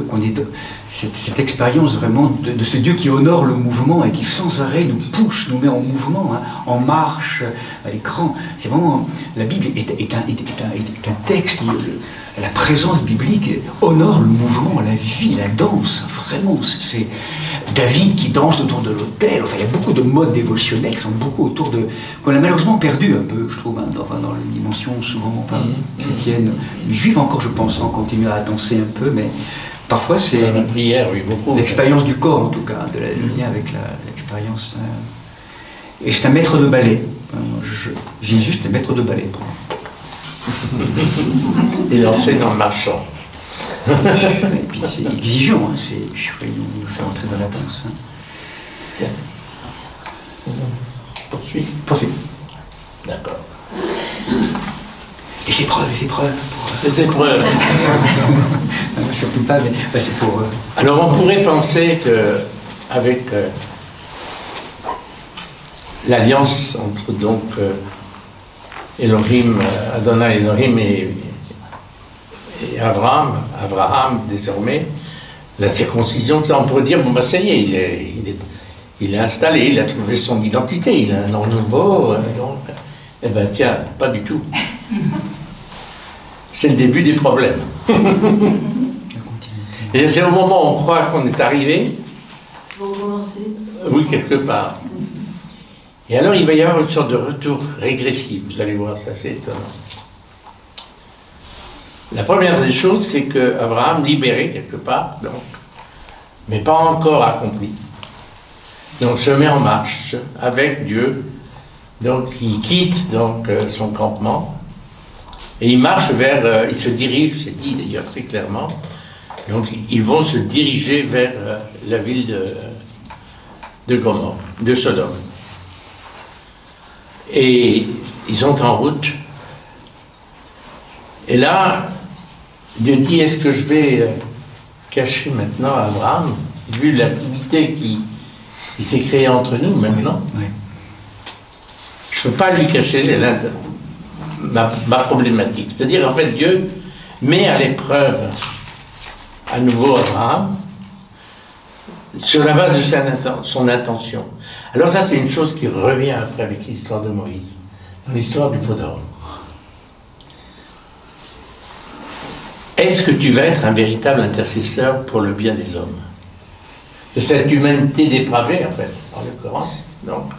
cette expérience vraiment de ce dieu qui honore le mouvement et qui sans arrêt nous pousse, nous met en mouvement, hein, en marche, à l'écran. C'est vraiment, la Bible est un texte où la présence biblique honore le mouvement, la vie, la danse, vraiment. C'est David qui danse autour de l'autel. Enfin, il y a beaucoup de modes dévotionnels qui sont beaucoup autour de... qu'on a malheureusement perdu un peu, je trouve, hein, dans les dimensions souvent chrétiennes. Les juifs encore, je pense, continuent à danser un peu, mais parfois c'est la prière, oui, beaucoup. L'expérience du corps, en tout cas, le lien avec l'expérience. Et c'est un maître de ballet. Jésus, c'est un maître de ballet. Il enseigne en marchant. Et puis c'est exigeant, hein, il nous fait entrer dans la danse. Hein. Poursuis. D'accord. Les épreuves. Les épreuves. Non, surtout pas, mais c'est pour... Alors on pourrait penser qu'avec l'alliance entre donc Elohim, Adonai Elohim et Abraham désormais, la circoncision, on pourrait dire, bon bah ça y est, il est installé, il a trouvé son identité, il a un nom nouveau, donc, eh ben tiens, pas du tout. C'est le début des problèmes. Et c'est au moment où on croit qu'on est arrivé. Vous recommencez ? Oui, quelque part. Et alors il va y avoir une sorte de retour régressif, vous allez voir, ça c'est étonnant. La première des choses, c'est qu'Abraham, libéré quelque part, donc, mais pas encore accompli, donc se met en marche avec Dieu, donc il quitte donc son campement, et il marche vers, il se dirige, c'est dit d'ailleurs très clairement, donc ils vont se diriger vers la ville de Gomorrhe, de Sodome. Et ils sont en route, et là, Dieu dit, est-ce que je vais cacher maintenant Abraham, vu l'activité qui s'est créée entre nous maintenant? Oui. Je ne peux pas lui cacher ma problématique. C'est-à-dire, en fait, Dieu met à l'épreuve à nouveau Abraham sur la base de son intention. Alors ça, c'est une chose qui revient après avec l'histoire de Moïse, dans l'histoire du veau d'or. Est-ce que tu vas être un véritable intercesseur pour le bien des hommes? De cette humanité dépravée, en fait, en l'occurrence. Donc,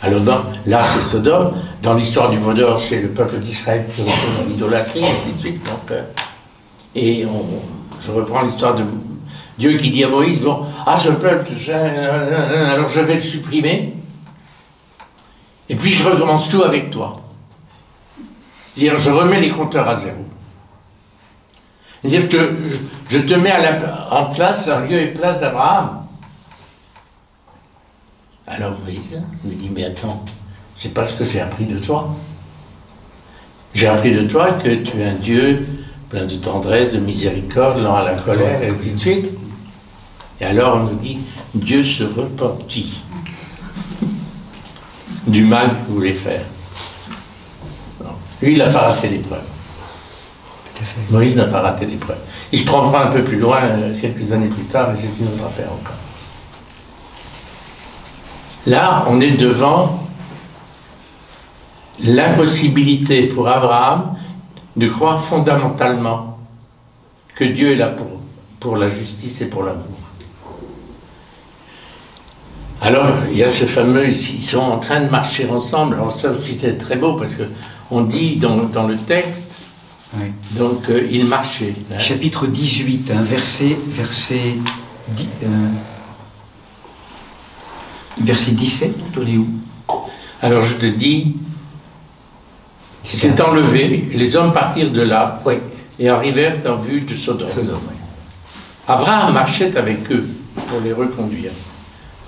alors là, c'est Sodome. Dans l'histoire du veau d'or, c'est le peuple d'Israël qui retourne dans l'idolâtrie, et ainsi de suite. Donc, je reprends l'histoire de Dieu qui dit à Moïse, bon, ce peuple, alors je vais le supprimer, et puis je recommence tout avec toi. C'est-à-dire, je remets les compteurs à zéro. C'est-à-dire que je te mets en place, en lieu et place d'Abraham. Alors Moïse me dit, mais attends, c'est pas ce que j'ai appris de toi. J'ai appris de toi que tu es un Dieu plein de tendresse, de miséricorde, lent à la colère, et ainsi de suite. Et alors on nous dit, Dieu se repentit du mal qu'il voulait faire. Non. Lui, il n'a pas raté l'épreuve. Moïse n'a pas raté l'épreuve. Il se prendra un peu plus loin, quelques années plus tard, mais c'est une autre affaire encore. Là, on est devant l'impossibilité pour Abraham de croire fondamentalement que Dieu est là pour la justice et pour l'amour. Alors, il y a ce fameux, ils sont en train de marcher ensemble. Alors ça aussi, c'est très beau, parce qu'on dit dans le texte, oui. Donc ils marchaient. Hein. Chapitre 18, hein, verset 17, on est où? Alors je te dis, c'est enlevé, les hommes partirent de là, oui, et arrivèrent en vue de Sodome. Oui. Abraham marchait avec eux pour les reconduire.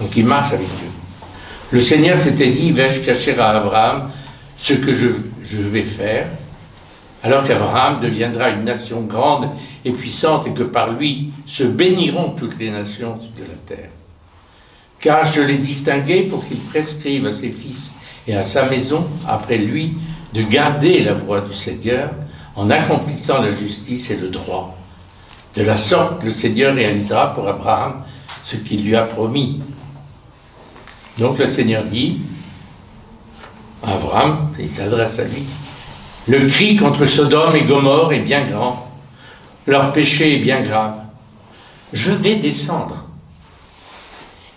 Donc il marche avec eux. Le Seigneur s'était dit, vais-je cacher à Abraham ce que je vais faire, alors qu'Abraham deviendra une nation grande et puissante et que par lui se béniront toutes les nations de la terre. Car je l'ai distingué pour qu'il prescrive à ses fils et à sa maison après lui de garder la voie du Seigneur en accomplissant la justice et le droit. De la sorte, le Seigneur réalisera pour Abraham ce qu'il lui a promis. Donc le Seigneur dit à Abraham, il s'adresse à lui, « Le cri contre Sodome et Gomorrhe est bien grand, leur péché est bien grave. Je vais descendre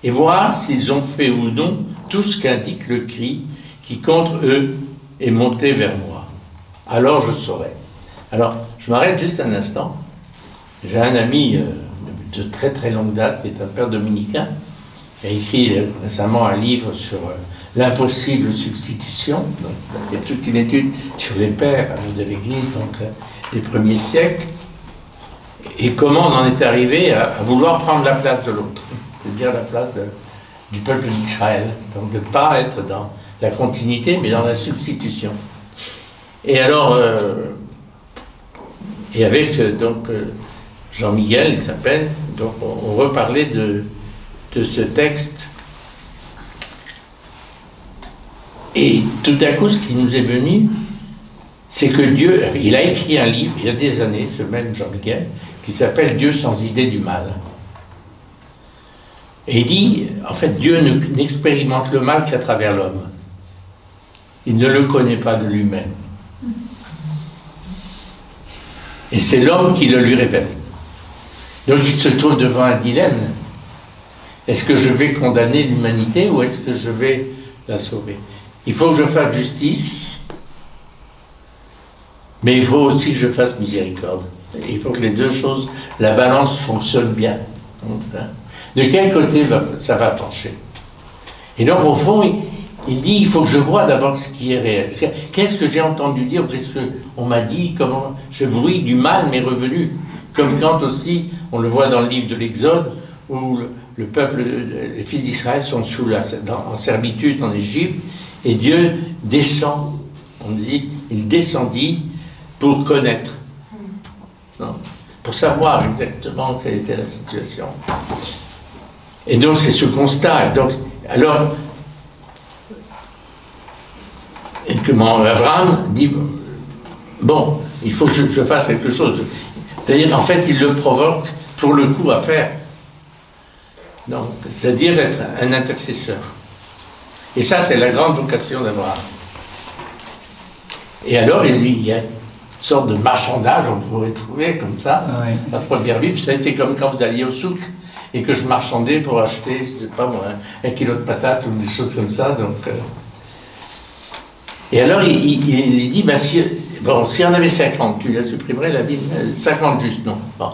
et voir s'ils ont fait ou non tout ce qu'indique le cri qui contre eux est monté vers moi. Alors je saurai. » Alors, je m'arrête juste un instant. J'ai un ami de très très longue date, qui est un père dominicain, qui a écrit récemment un livre sur l'impossible substitution. Donc, il y a toute une étude sur les pères de l'Église, donc des premiers siècles, et comment on en est arrivé à vouloir prendre la place de l'autre, c'est-à-dire la place du peuple d'Israël. Donc de ne pas être dans la continuité, mais dans la substitution. Et alors, et avec Jean-Miguel, il s'appelle, donc on reparlait de ce texte. Et tout à coup, ce qui nous est venu, c'est que Dieu, il a écrit un livre, il y a des années, ce même Jean-Miguel, qui s'appelle « Dieu sans idée du mal ». Et il dit, en fait, Dieu n'expérimente le mal qu'à travers l'homme. Il ne le connaît pas de lui-même. Et c'est l'homme qui le lui révèle. Donc il se trouve devant un dilemme. Est-ce que je vais condamner l'humanité ou est-ce que je vais la sauver? Il faut que je fasse justice, mais il faut aussi que je fasse miséricorde. Il faut que les deux choses, la balance fonctionne bien. De quel côté ça va pencher? Et donc au fond, il dit, il faut que je vois d'abord ce qui est réel. Qu'est-ce que j'ai entendu dire? Qu'est-ce qu'on m'a dit? Comment ce bruit du mal m'est revenu? Comme quand aussi, on le voit dans le livre de l'Exode, où le peuple, les fils d'Israël sont en servitude en Égypte, et Dieu descend, on dit, il descendit pour connaître, non, pour savoir exactement quelle était la situation. Et donc c'est ce constat. Et donc, alors, et comment Abraham dit, bon, il faut que je fasse quelque chose. C'est-à-dire, en fait, il le provoque pour le coup à faire. C'est-à-dire être un intercesseur. Et ça, c'est la grande vocation d'Abraham. Et alors, il y a une sorte de marchandage, on pourrait trouver comme ça, ouais. La première Bible, c'est comme quand vous alliez au souk et que je marchandais pour acheter, je ne sais pas moi, un kilo de patates ou des choses comme ça. Donc, Et alors, il dit, bah, si on avait 50, tu la supprimerais la Bible, 50 juste, non. Bon.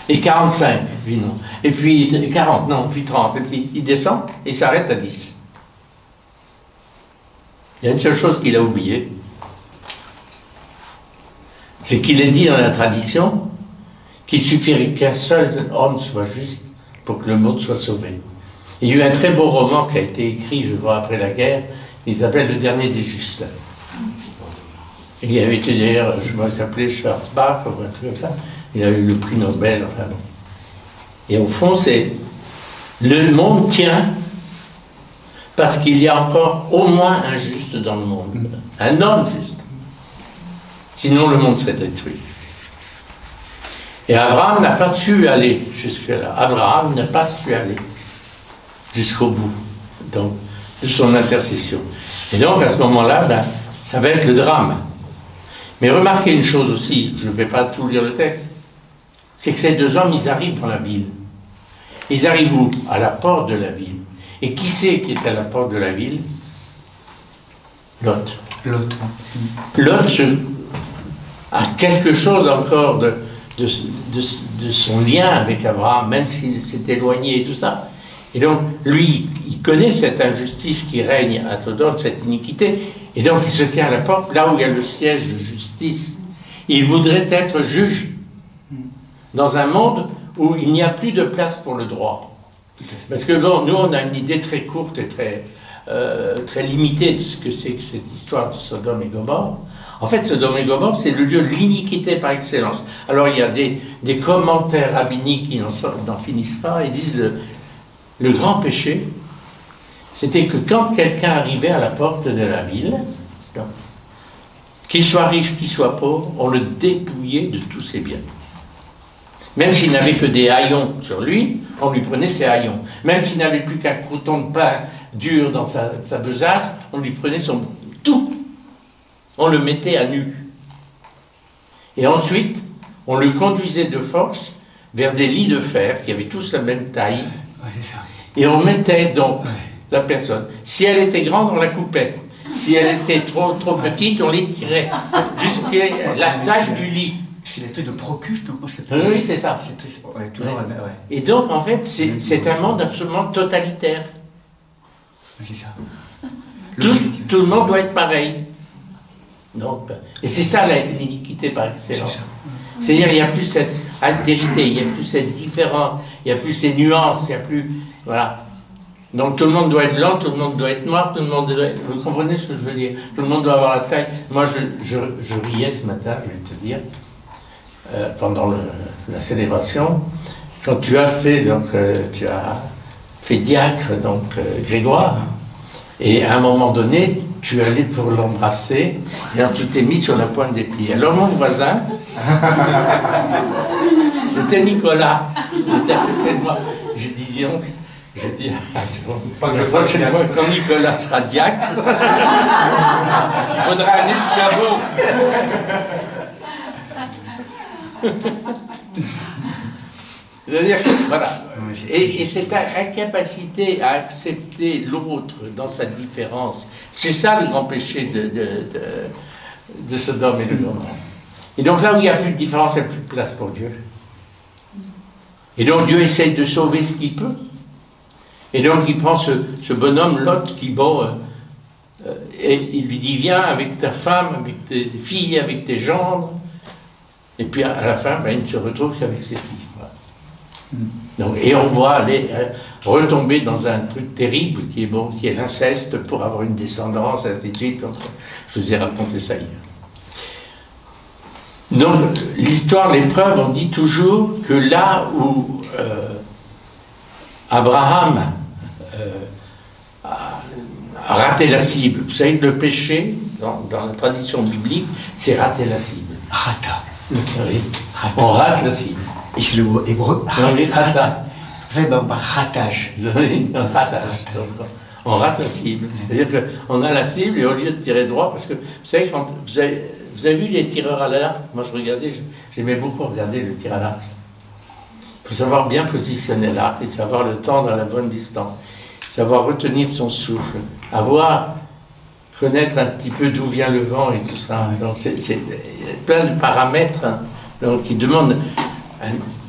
Et 45, puis non. Et puis 40, non, puis 30. Et puis il descend, et il s'arrête à 10. Il y a une seule chose qu'il a oubliée, c'est qu'il est dit dans la tradition qu'il suffirait qu'un seul homme soit juste pour que le monde soit sauvé. Il y a eu un très beau roman qui a été écrit, je vois, après la guerre, il s'appelle Le Dernier des Justes. Et il avait été d'ailleurs, je me s'appelait Schwarzbach, ou un truc comme ça, il a eu le prix Nobel, enfin bon. Et au fond, c'est le monde tient parce qu'il y a encore au moins un juste dans le monde, un homme juste. Sinon, le monde serait détruit. Et Abraham n'a pas su aller jusque-là. Abraham n'a pas su aller jusqu'au bout donc, de son intercession. Et donc, à ce moment-là, ben, ça va être le drame. Mais remarquez une chose aussi, je ne vais pas tout lire le texte, c'est que ces deux hommes, ils arrivent dans la ville. Ils arrivent où? À la porte de la ville. Et qui c'est qui est à la porte de la ville? Lot. Lot a quelque chose encore de son lien avec Abraham, même s'il s'est éloigné et tout ça. Et donc, lui, il connaît cette injustice qui règne à Sodome, cette iniquité, et donc il se tient à la porte, là où il y a le siège de justice. Il voudrait être juge dans un monde où il n'y a plus de place pour le droit. Parce que bon, nous, on a une idée très courte et très limitée de ce que c'est que cette histoire de Sodome et Gomorrhe. En fait, Sodome et Gomorrhe, c'est le lieu de l'iniquité par excellence. Alors, il y a des commentaires rabbiniques qui n'en finissent pas et disent le grand péché, c'était que quand quelqu'un arrivait à la porte de la ville, qu'il soit riche, qu'il soit pauvre, on le dépouillait de tous ses biens. Même s'il n'avait que des haillons sur lui, on lui prenait ses haillons. Même s'il n'avait plus qu'un crouton de pain dur dans sa besace, on lui prenait son... tout. On le mettait à nu. Et ensuite, on le conduisait de force vers des lits de fer qui avaient tous la même taille. Et on mettait donc la personne. Si elle était grande, on la coupait. Si elle était trop petite, on l'étirait jusqu'à la taille du lit. C'est les trucs de Procus, donc moi c'est... Oui, c'est ça. C'est très... ouais, toujours Ouais. ouais. Et donc, en fait, c'est un monde absolument totalitaire. C'est ça. Tout le monde doit être pareil. Donc, et c'est ça l'iniquité par excellence. C'est-à-dire, il n'y a plus cette altérité, il n'y a plus cette différence, il n'y a plus ces nuances, il n'y a plus... Voilà. Donc tout le monde doit être blanc, tout le monde doit être noir, tout le monde doit être... Vous comprenez ce que je veux dire? Tout le monde doit avoir la taille. Moi, je riais ce matin, je vais te dire, pendant la célébration, quand tu as fait diacre, donc Grégoire, et à un moment donné, tu allais pour l'embrasser, et alors tu t'es mis sur la pointe des pieds. Alors mon voisin, c'était Nicolas, il était à côté de moi. J'ai dit, donc, la prochaine fois quand Nicolas sera diacre, il faudra un escabeau. C'est-à-dire que, voilà. Et cette incapacité à accepter l'autre dans sa différence, c'est ça le grand péché de Sodome et de Gomorrhe. Et donc là où il n'y a plus de différence, il n'y a plus de place pour Dieu. Et donc Dieu essaye de sauver ce qu'il peut. Et donc il prend ce bonhomme Lot qui, et il lui dit, viens avec ta femme, avec tes filles, avec tes gendres. Et puis à la fin, il ne se retrouve qu'avec ses filles. Voilà. Donc, et on voit aller retomber dans un truc terrible qui est l'inceste pour avoir une descendance, ainsi de suite. Donc, je vous ai raconté ça hier. Donc l'histoire, l'épreuve, on dit toujours que là où Abraham a raté la cible, vous savez que le péché, dans la tradition biblique, c'est rater la cible. Rata. Oui. On rate la cible. Et c'est le mot hébreu. Rata. C'est un ratage. Oui, un ratage. Donc, on rate la cible. C'est-à-dire qu'on a la cible et au lieu de tirer droit, parce que vous savez, quand vous avez vu les tireurs à l'arc? Moi je regardais, j'aimais beaucoup regarder le tir à l'arc. Il faut savoir bien positionner l'arc et savoir le tendre à la bonne distance. Savoir retenir son souffle. Connaître un petit peu d'où vient le vent et tout ça. Donc c'est plein de paramètres donc, qui demandent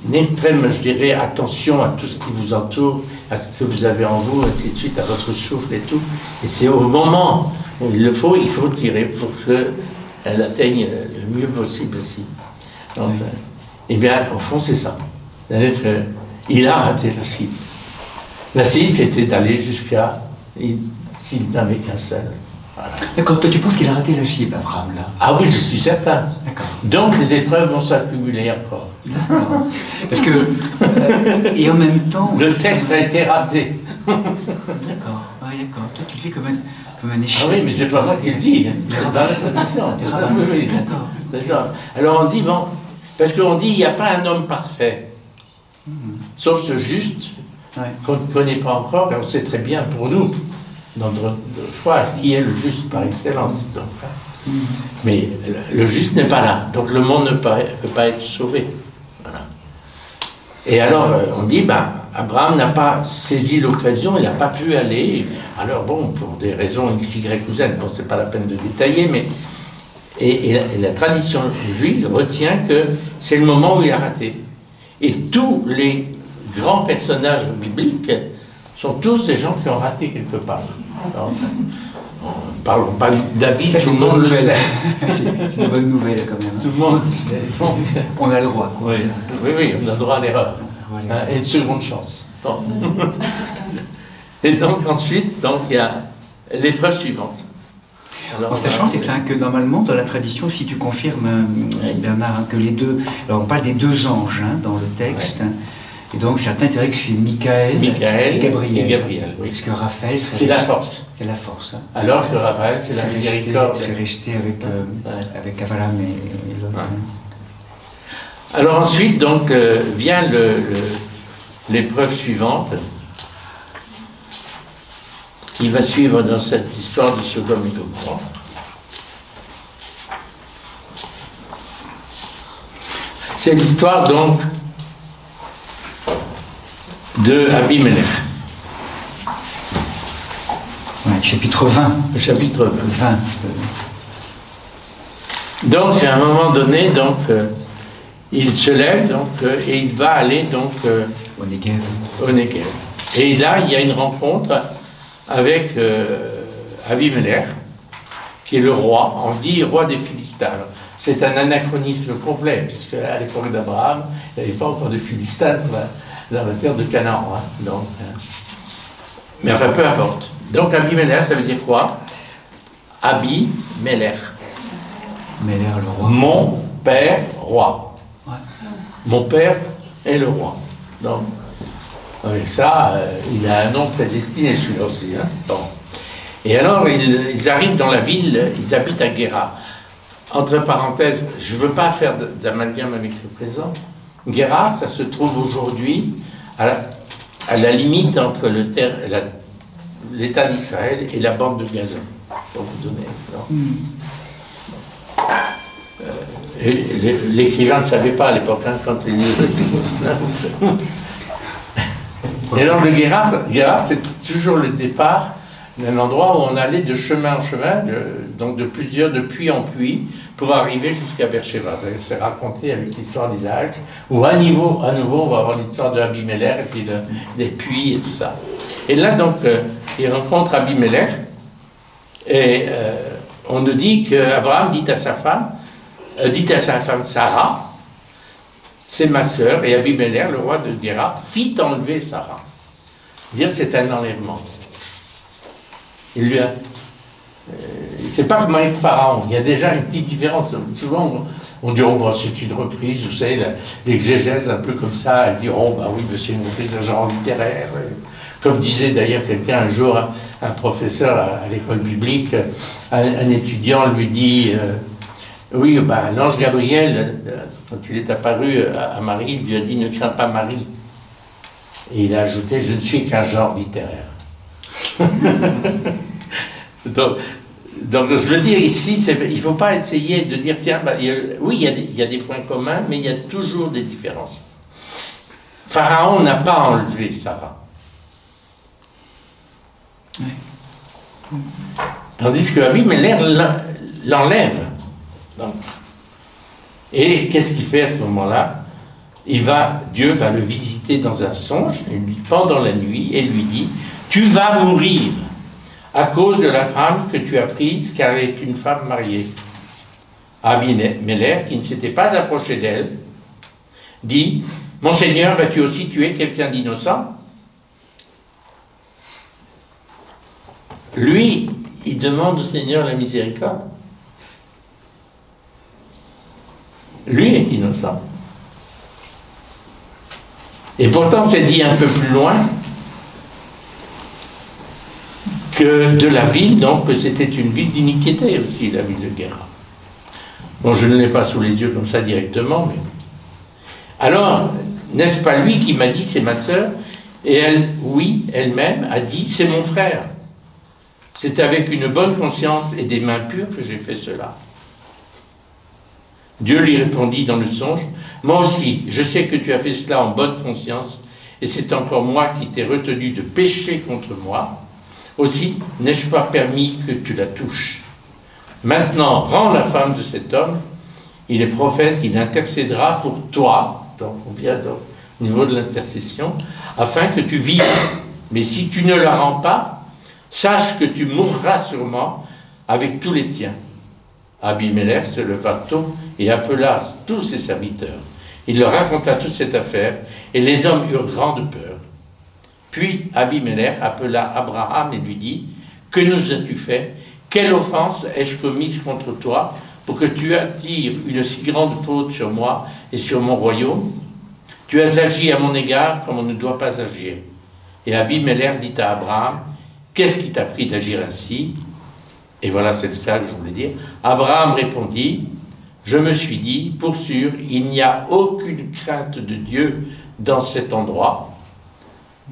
une extrême, je dirais, attention à tout ce qui vous entoure, à ce que vous avez en vous, ainsi de suite, à votre souffle et tout. Et c'est au moment où il faut tirer pour qu'elle atteigne le mieux possible aussi. Donc, eh bien, au fond, c'est ça. C'est-à-dire qu'il a raté la cible. La cible, c'était d'aller jusqu'à... S'il n'avait qu'un seul. Voilà. D'accord, toi tu penses qu'il a raté la cible, Abraham, là? Ah oui, je suis certain. D'accord. Donc les épreuves vont s'accumuler encore. D'accord. Parce que... et en même temps... Le test a été raté. D'accord, oui, d'accord. Toi tu le fais comme un échec. Ah oui, mais c'est pas moi qui le dis. C'est dans la tradition. Oui, d'accord. C'est ça. Alors on dit, bon, parce qu'on dit, il n'y a pas un homme parfait. Sauf ce juste, qu'on ne connaît pas encore, et on sait très bien pour nous, dans notre foi, qui est le juste par excellence. Donc, mais le juste n'est pas là, donc le monde ne peut pas être sauvé. Voilà. Et alors, on dit, Abraham n'a pas saisi l'occasion, il n'a pas pu aller. Alors bon, pour des raisons X, Y ou Z, bon, c'est pas la peine de détailler, mais... Et la tradition juive retient que c'est le moment où il a raté. Et tous les grands personnages bibliques sont tous des gens qui ont raté quelque part. Alors, parlons pas de David, tout le monde le sait. C'est une bonne nouvelle quand même. Tout le monde le sait. Donc, on a le droit. Quoi. Oui, on a le droit à l'erreur. Et une seconde chance. Bon. Et donc ensuite, il y a l'épreuve suivante. Alors, en sachant que normalement, dans la tradition, si tu confirmes, Bernard, que les deux... Alors on parle des deux anges dans le texte. Et donc certains diraient que c'est Michael et Gabriel. Oui. Parce que Raphaël, c'est la force. C'est la force. Hein. Alors que Raphaël, c'est la miséricorde. C'est resté avec Abraham et l'autre. Ouais. Alors ensuite, donc, vient l'épreuve suivante, qui va suivre dans cette histoire de Sodome et Gomorrhe. C'est l'histoire donc de Abimelech. Ouais, chapitre 20. Le chapitre 20. 20. Donc, à un moment donné, donc, il se lève donc, et il va aller donc, au Negev. Au Negev. Et là, il y a une rencontre avec Abimelech, qui est le roi, on dit roi des Philistins. C'est un anachronisme complet, puisque à l'époque d'Abraham, il n'y avait pas encore de Philistins dans la terre de Canaan. Hein, donc, mais enfin, peu importe. Donc, Abimelech, ça veut dire quoi? Abimelech. Meler, le roi. Mon père, roi. Ouais. Mon père est le roi. Donc, avec ça, il a un nom prédestiné, celui-là aussi. Hein. Bon. Et alors, ils arrivent dans la ville, ils habitent à Guéra. Entre parenthèses, je ne veux pas faire d'amalgame avec le présent. Guéra, ça se trouve aujourd'hui à la limite entre l'État d'Israël et la bande de Gaza, pour vous donner. L'écrivain ne savait pas à l'époque, hein, quand il Et alors le Guérard, c'est toujours le départ d'un endroit où on allait de chemin en chemin, donc de puits en puits, pour arriver jusqu'à Beersheba. C'est raconté avec l'histoire d'Isaac, où à nouveau, on va avoir l'histoire de Abimelech, et puis des puits et tout ça. Et là, donc, il rencontre Abimelech, et on nous dit qu'Abraham dit à sa femme Sarah, c'est ma sœur, et Abimelech, le roi de Guérar, fit enlever Sarah. Dire c'est un enlèvement. Il lui a. C'est pas comme avec Pharaon, il y a déjà une petite différence. Souvent, on dit, oh, bah, c'est une reprise, vous savez, l'exégèse un peu comme ça, elle dit, oh, bah oui, c'est une reprise d'un genre littéraire. Comme disait d'ailleurs quelqu'un un jour, un professeur à l'école biblique, un étudiant lui dit, oui, bah, l'ange Gabriel, quand il est apparu à Marie, il lui a dit, ne crains pas Marie. Et il a ajouté, je ne suis qu'un genre littéraire. donc, je veux dire ici, il ne faut pas essayer de dire, tiens, bah, oui, il y a des points communs, mais il y a toujours des différences. Pharaon n'a pas enlevé Sarah. Tandis que Abimelech l'enlève. Et qu'est-ce qu'il fait à ce moment-là? Dieu va le visiter dans un songe, pendant la nuit, et lui dit, tu vas mourir à cause de la femme que tu as prise, car elle est une femme mariée. Abimelech, qui ne s'était pas approché d'elle, dit, mon Seigneur, vas-tu aussi tuer quelqu'un d'innocent? Lui, il demande au Seigneur la miséricorde. Lui est innocent. Et pourtant, c'est dit un peu plus loin que de la ville, donc que c'était une ville d'iniquité aussi, la ville de Guéra. Bon, je ne l'ai pas sous les yeux comme ça directement, mais... Alors, n'est-ce pas lui qui m'a dit, c'est ma sœur? Et elle, oui, elle-même, a dit, c'est mon frère. C'est avec une bonne conscience et des mains pures que j'ai fait cela. Dieu lui répondit dans le songe, moi aussi, je sais que tu as fait cela en bonne conscience, et c'est encore moi qui t'ai retenu de pécher contre moi. Aussi, n'ai-je pas permis que tu la touches? Maintenant, rends la femme de cet homme, il est prophète, il intercédera pour toi, donc on vient au niveau de l'intercession, afin que tu vives. Mais si tu ne la rends pas, sache que tu mourras sûrement avec tous les tiens. Abimelech se leva tôt et appela tous ses serviteurs. Il leur raconta toute cette affaire, et les hommes eurent grande peur. Puis Abimelech appela Abraham et lui dit, « Que nous as-tu fait? Quelle offense ai-je commise contre toi pour que tu attires une si grande faute sur moi et sur mon royaume? tu as agi à mon égard comme on ne doit pas agir. Et Abimelech dit à Abraham, qu'est-ce qui t'a pris d'agir ainsi? Et voilà, c'est ça que je voulais dire. Abraham répondit, je me suis dit, pour sûr, il n'y a aucune crainte de Dieu dans cet endroit,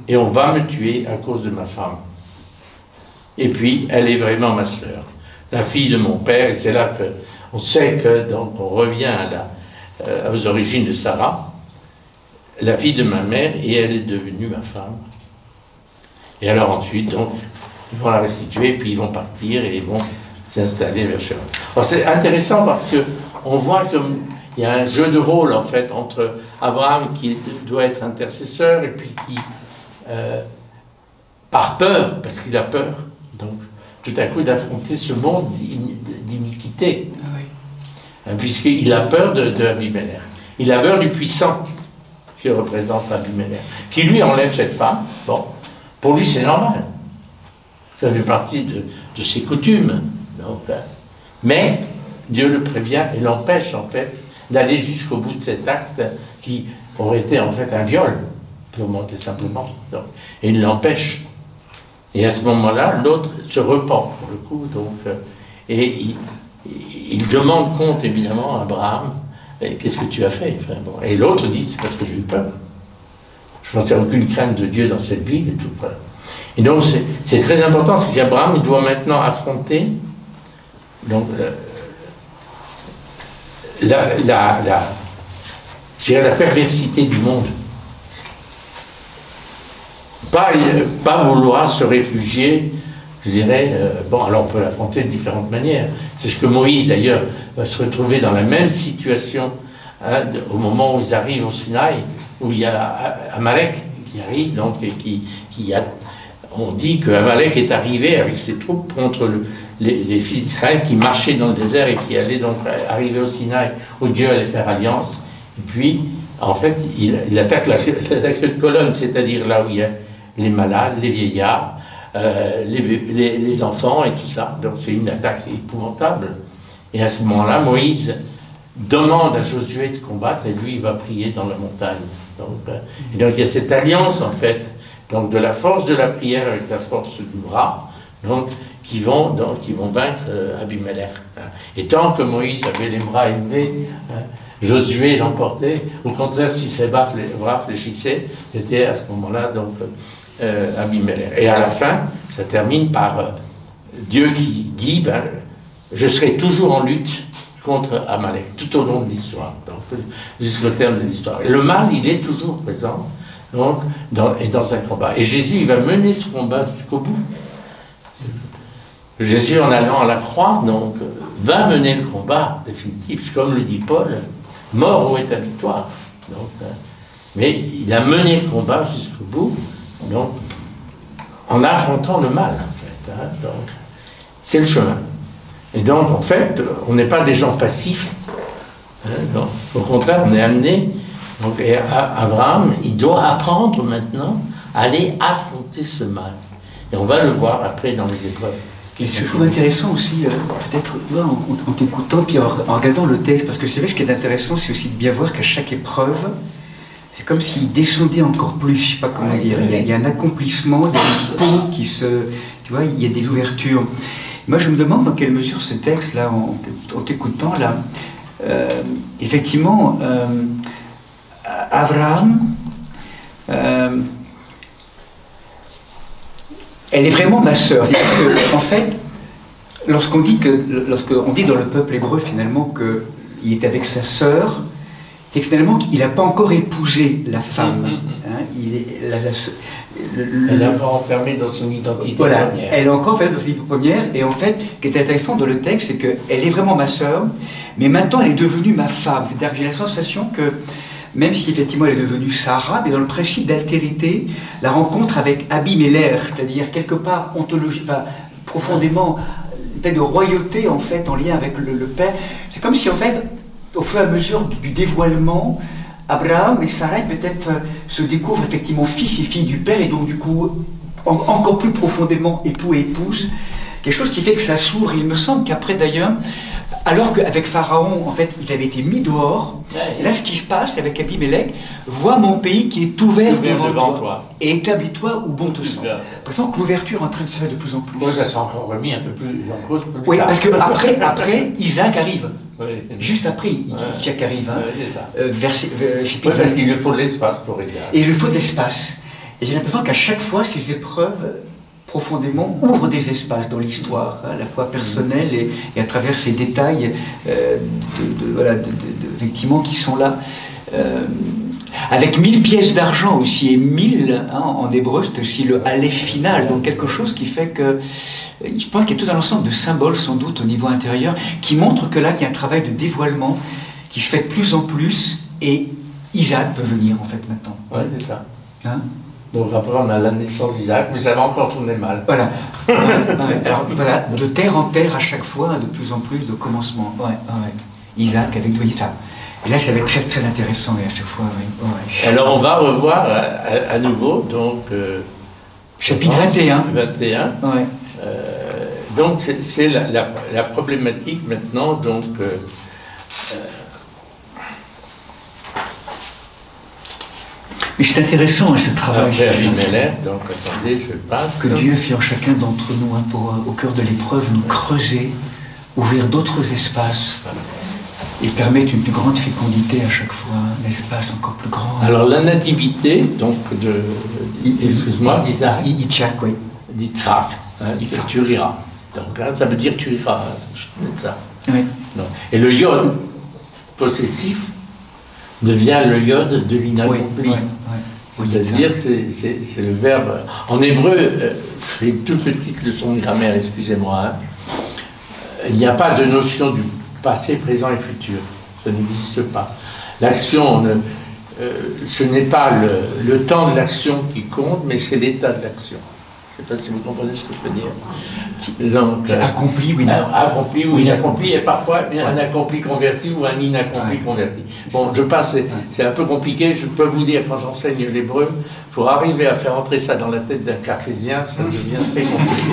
et on va me tuer à cause de ma femme. Et puis, elle est vraiment ma sœur, la fille de mon père, et c'est là qu'on sait que, donc, on revient aux origines de Sarah, la fille de ma mère, et elle est devenue ma femme. Et alors ensuite, donc, ils vont la restituer, puis ils vont partir, et ils vont s'installer vers Sheba. Alors c'est intéressant parce que on voit qu'il y a un jeu de rôle, en fait, entre Abraham, qui doit être intercesseur, et puis qui, par peur, parce qu'il a peur, donc, tout à coup, d'affronter ce monde d'iniquité. Ah oui. Puisqu'il a peur de Abimelech. Il a peur du puissant, qui représente Abimelech, qui lui enlève cette femme. Bon, pour lui, c'est normal. Ça fait partie de ses coutumes. Donc, mais Dieu le prévient et l'empêche, en fait, d'aller jusqu'au bout de cet acte qui aurait été, en fait, un viol, purement et simplement. Donc, et il l'empêche. Et à ce moment-là, l'autre se repent, pour le coup. Donc, et il demande compte, évidemment, à Abraham. Qu'est-ce que tu as fait? Enfin, bon. Et l'autre dit, c'est parce que j'ai eu peur. Je pense qu'il n'y a aucune crainte de Dieu dans cette ville et tout. Voilà. Et donc, c'est très important, c'est qu'Abraham, il doit maintenant affronter donc, la perversité du monde. Pas vouloir se réfugier, je dirais, bon, alors on peut l'affronter de différentes manières. C'est ce que Moïse, d'ailleurs, va se retrouver dans la même situation au moment où ils arrivent au Sinaï, où il y a Amalek qui arrive, donc, et qui a... On dit qu'Amalek est arrivé avec ses troupes contre les fils d'Israël qui marchaient dans le désert et qui allaient donc arriver au Sinaï où Dieu allait faire alliance. Et puis, en fait, il attaque la colonne, c'est-à-dire là où il y a les malades, les vieillards, les enfants et tout ça. Donc c'est une attaque épouvantable. Et à ce moment-là, Moïse demande à Josué de combattre et lui, il va prier dans la montagne. Donc il y a cette alliance, en fait, donc de la force de la prière avec la force du bras, donc qui vont vaincre Abimelech. Et tant que Moïse avait les bras élevés, Josué l'emportait. Au contraire, si ses bras fléchissaient, c'était à ce moment-là donc Abimelech. Et à la fin, ça termine par Dieu qui dit je serai toujours en lutte contre Amalek tout au long de l'histoire, jusqu'au terme de l'histoire. Et le mal, il est toujours présent. Donc, dans un combat. Et Jésus, il va mener ce combat jusqu'au bout. Jésus, en allant à la croix, donc, va mener le combat définitif. Comme le dit Paul, mort où est ta victoire. Donc, mais il a mené le combat jusqu'au bout, donc, en affrontant le mal, en fait. Donc, c'est le chemin. Et donc, en fait, on n'est pas des gens passifs. Donc, au contraire, on est amené. Donc, et Abraham, il doit apprendre maintenant à aller affronter ce mal. Et on va le voir après dans les épreuves. Et ce que je trouve intéressant aussi, peut-être en t'écoutant, puis en regardant le texte, parce que c'est vrai, ce qui est intéressant, c'est aussi de bien voir qu'à chaque épreuve, c'est comme s'il descendait encore plus, je ne sais pas comment dire. Il y a un accomplissement, il y a un pont qui se... Tu vois, il y a des ouvertures. Moi, je me demande dans quelle mesure ce texte-là, en t'écoutant, là, effectivement... Abraham, elle est vraiment ma sœur. En fait, lorsqu'on dit dans le peuple hébreu finalement qu'il est avec sa sœur, c'est que finalement il n'a pas encore épousé la femme. Elle est encore enfermée dans son identité première. Elle est encore enfermée dans son identité première. Et en fait, ce qui est intéressant dans le texte, c'est qu'elle est vraiment ma sœur, mais maintenant elle est devenue ma femme. C'est-à-dire que j'ai la sensation que même si effectivement elle est devenue Sarah, mais dans le principe d'altérité, la rencontre avec Abimelech, c'est-à-dire quelque part ontologique, profondément, peut-être de royauté en fait, en lien avec le père, c'est comme si en fait, au fur et à mesure du dévoilement, Abraham et Sarah peut-être se découvrent effectivement fils et filles du père, et donc du coup, encore plus profondément époux et épouse, quelque chose qui fait que ça s'ouvre. Il me semble qu'après d'ailleurs, Alors qu'avec Pharaon, en fait, il avait été mis dehors. Ouais. Là, ce qui se passe avec Abimelech, vois mon pays qui est ouvert devant toi. toi. Et établis-toi où bon te Tout semble. bien. J'ai l'impression que l'ouverture est en train de se faire de plus en plus. Moi, ça s'est encore remis un peu plus en cause. Oui, parce que après, Isaac arrive. Oui. Juste après, Isaac arrive. Hein. Oui, c'est ça. Chapitre Parce 20. qu'il lui faut de l'espace pour Isaac. Et il lui faut de l'espace. Et j'ai l'impression qu'à chaque fois, ces épreuves profondément ouvrent des espaces dans l'histoire, hein, à la fois personnelle et à travers ces détails effectivement, qui sont là. Avec 1000 pièces d'argent aussi, et 1000 hein, en hébreu, c'est aussi le aleph final, donc quelque chose qui fait que je pense qu'il y a tout un ensemble de symboles sans doute au niveau intérieur qui montrent que là il y a un travail de dévoilement qui se fait de plus en plus et Isaac peut venir en fait maintenant. Oui, c'est ça. Hein? Donc après on a la naissance d'Isaac, mais ça va encore tourner mal. Voilà. Alors voilà, de terre en terre à chaque fois, de plus en plus de commencements. Isaac avec ça. Et là, ça va être très très intéressant et à chaque fois. Alors on va revoir à nouveau donc. Chapitre 21. 21. Ouais. Donc c'est la problématique maintenant donc. Mais c'est intéressant ce travail. Après Abimelech, donc attendez, je passe. Que Dieu fait en chacun d'entre nous, hein, pour au cœur de l'épreuve, nous creuser, ouvrir d'autres espaces et permettre une plus grande fécondité à chaque fois, un espace encore plus grand. Alors la nativité, donc excuse-moi, d'Isaac. Yitzhak, oui. D'Yitzhak, hein, tu riras. Donc hein, ça veut dire tu riras, je connais ça. Oui. Non. Et le yod possessif devient le yod de l'inaccompli. C'est-à-dire que c'est le verbe. En hébreu, je fais une toute petite leçon de grammaire, excusez-moi. Hein. Il n'y a pas de notion du passé, présent et futur. Ça n'existe pas. L'action, ce n'est pas le temps de l'action qui compte, mais c'est l'état de l'action. Je ne sais pas si vous comprenez ce que je veux dire. Donc, accompli ou inaccompli. Accompli ou inaccompli, et parfois un accompli converti ou un inaccompli converti. Bon, je passe, c'est un peu compliqué, je peux vous dire, quand j'enseigne l'hébreu, pour arriver à faire entrer ça dans la tête d'un cartésien, ça devient très compliqué.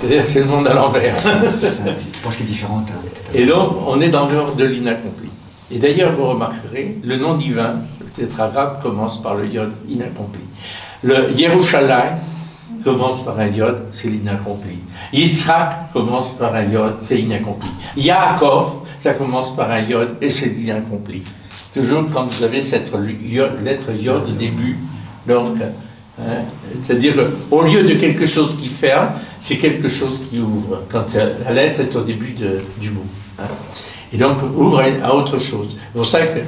C'est-à-dire que c'est le monde à l'envers. Je pense que c'est différent. Et donc, on est dans l'ordre de l'inaccompli. Et d'ailleurs, vous remarquerez, le nom divin, le tétragramme, commence par le yod inaccompli. Le Yerushalayim commence par un yod, c'est l'inaccompli. Yitzhak commence par un yod, c'est inaccompli. Yaakov, ça commence par un yod et c'est l'inaccompli. Toujours quand vous avez cette lettre yod au début, donc, hein, c'est-à-dire qu'au lieu de quelque chose qui ferme, c'est quelque chose qui ouvre, quand la lettre est au début du mot. Hein. Et donc ouvre à autre chose. C'est pour ça que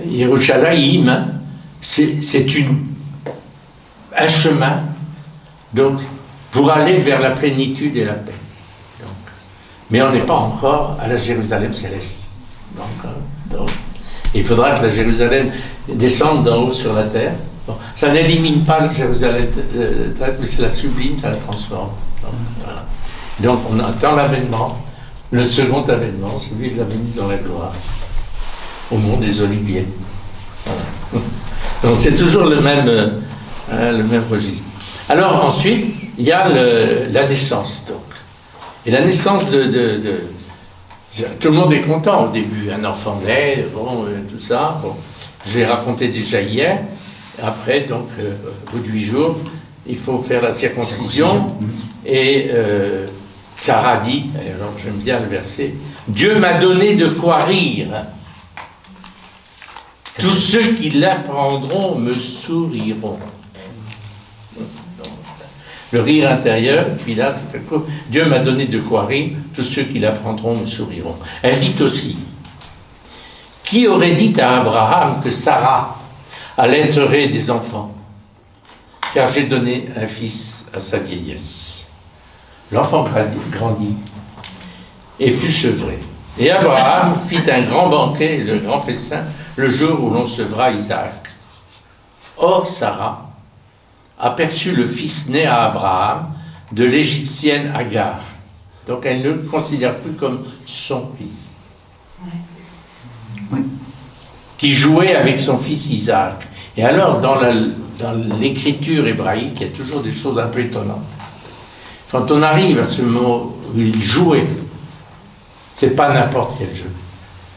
Yerushalayim, c'est un chemin donc, pour aller vers la plénitude et la paix. Donc, mais on n'est pas encore à la Jérusalem céleste. Donc, il faudra que la Jérusalem descende d'en haut sur la terre. Bon, ça n'élimine pas la Jérusalem terrestre, mais c'est la sublime, ça la transforme. Donc, voilà. Donc on attend l'avènement, le second avènement, celui de la venue dans la gloire, au mont des Oliviers. Voilà. Donc c'est toujours le même registre. Alors ensuite, il y a la naissance. Donc. Et la naissance tout le monde est content au début, un enfant naît, bon, tout ça. Bon. Je l'ai raconté déjà hier. Après, donc, au bout de 8 jours, il faut faire la circoncision. Et Sarah dit, alors j'aime bien le verset, Dieu m'a donné de quoi rire. Tous ceux qui l'apprendront me souriront. Le rire intérieur, puis là, tout à coup, Dieu m'a donné de quoi rire, tous ceux qui l'apprendront me souriront. Elle dit aussi, qui aurait dit à Abraham que Sarah allaiterait des enfants, car j'ai donné un fils à sa vieillesse. L'enfant grandit et fut sevré. Et Abraham fit un grand banquet, le grand festin, le jour où l'on sevra Isaac. Or, Sarah aperçut le fils né à Abraham de l'Égyptienne Agar. Donc, elle ne le considère plus comme son fils. Oui. Qui jouait avec son fils Isaac. Et alors, dans dans l'écriture hébraïque, il y a toujours des choses un peu étonnantes. Quand on arrive à ce mot où il jouait, c'est pas n'importe quel jeu.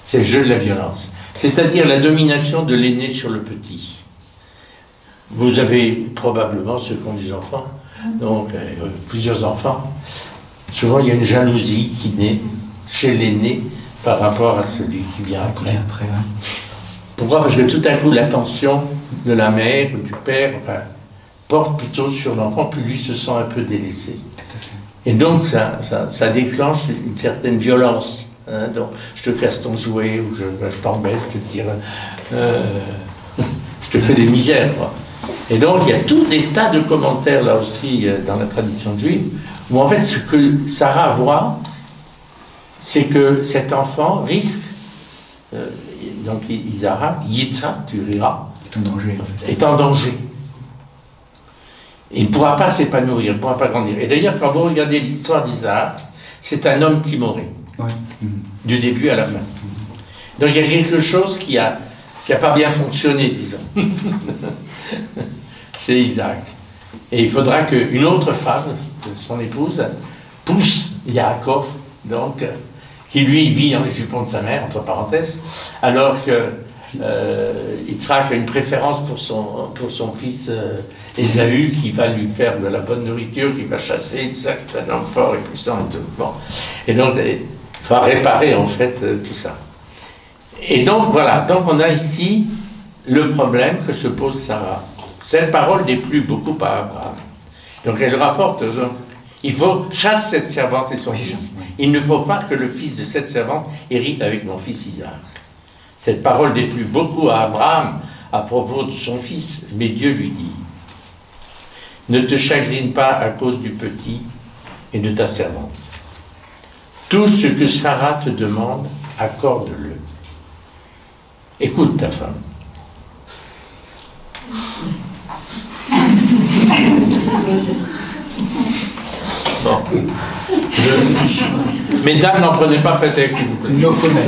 C'est le jeu de la violence. C'est-à-dire la domination de l'aîné sur le petit. Vous avez probablement, ceux qui ont des enfants, donc plusieurs enfants, souvent il y a une jalousie qui naît chez l'aîné par rapport à celui qui vient après. Pourquoi? Parce que tout à coup l'attention de la mère ou du père porte plutôt sur l'enfant, puis lui se sent un peu délaissé. Et donc ça déclenche une certaine violence. Hein, donc je te casse ton jouet, ou je t'embête, je te tire, je te fais des misères, quoi. Et donc il y a tout des tas de commentaires là aussi dans la tradition juive, où en fait ce que Sarah voit, c'est que cet enfant risque, donc Isaac, Yitzhak, tu riras, est en danger. Il ne pourra pas s'épanouir, il ne pourra pas grandir. Et d'ailleurs, quand vous regardez l'histoire d'Isaac, c'est un homme timoré, du début à la fin. Donc il y a quelque chose qui a pas bien fonctionné, disons, chez Isaac. Et il faudra qu'une autre femme, son épouse, pousse Yaakov, donc, qui lui vit dans les jupons de sa mère, entre parenthèses, alors que Yitzhak a une préférence pour son fils Ésaü, qui va lui faire de la bonne nourriture, qui va chasser, tout ça, qui est un homme fort et puissant et tout. Bon. Et donc, il va réparer en fait tout ça. Et donc, voilà, donc on a ici le problème que se pose Sarah. Cette parole n'est plus beaucoup à Abraham. Donc elle rapporte, il faut chasser cette servante et son fils. Il ne faut pas que le fils de cette servante hérite avec mon fils Isaac. Cette parole n'est plus beaucoup à Abraham à propos de son fils, mais Dieu lui dit, ne te chagrine pas à cause du petit et de ta servante. Tout ce que Sarah te demande, accorde-le. Écoute ta femme. Bon. Mesdames, n'en prenez pas prétexte, s'il vous plaît. No comment.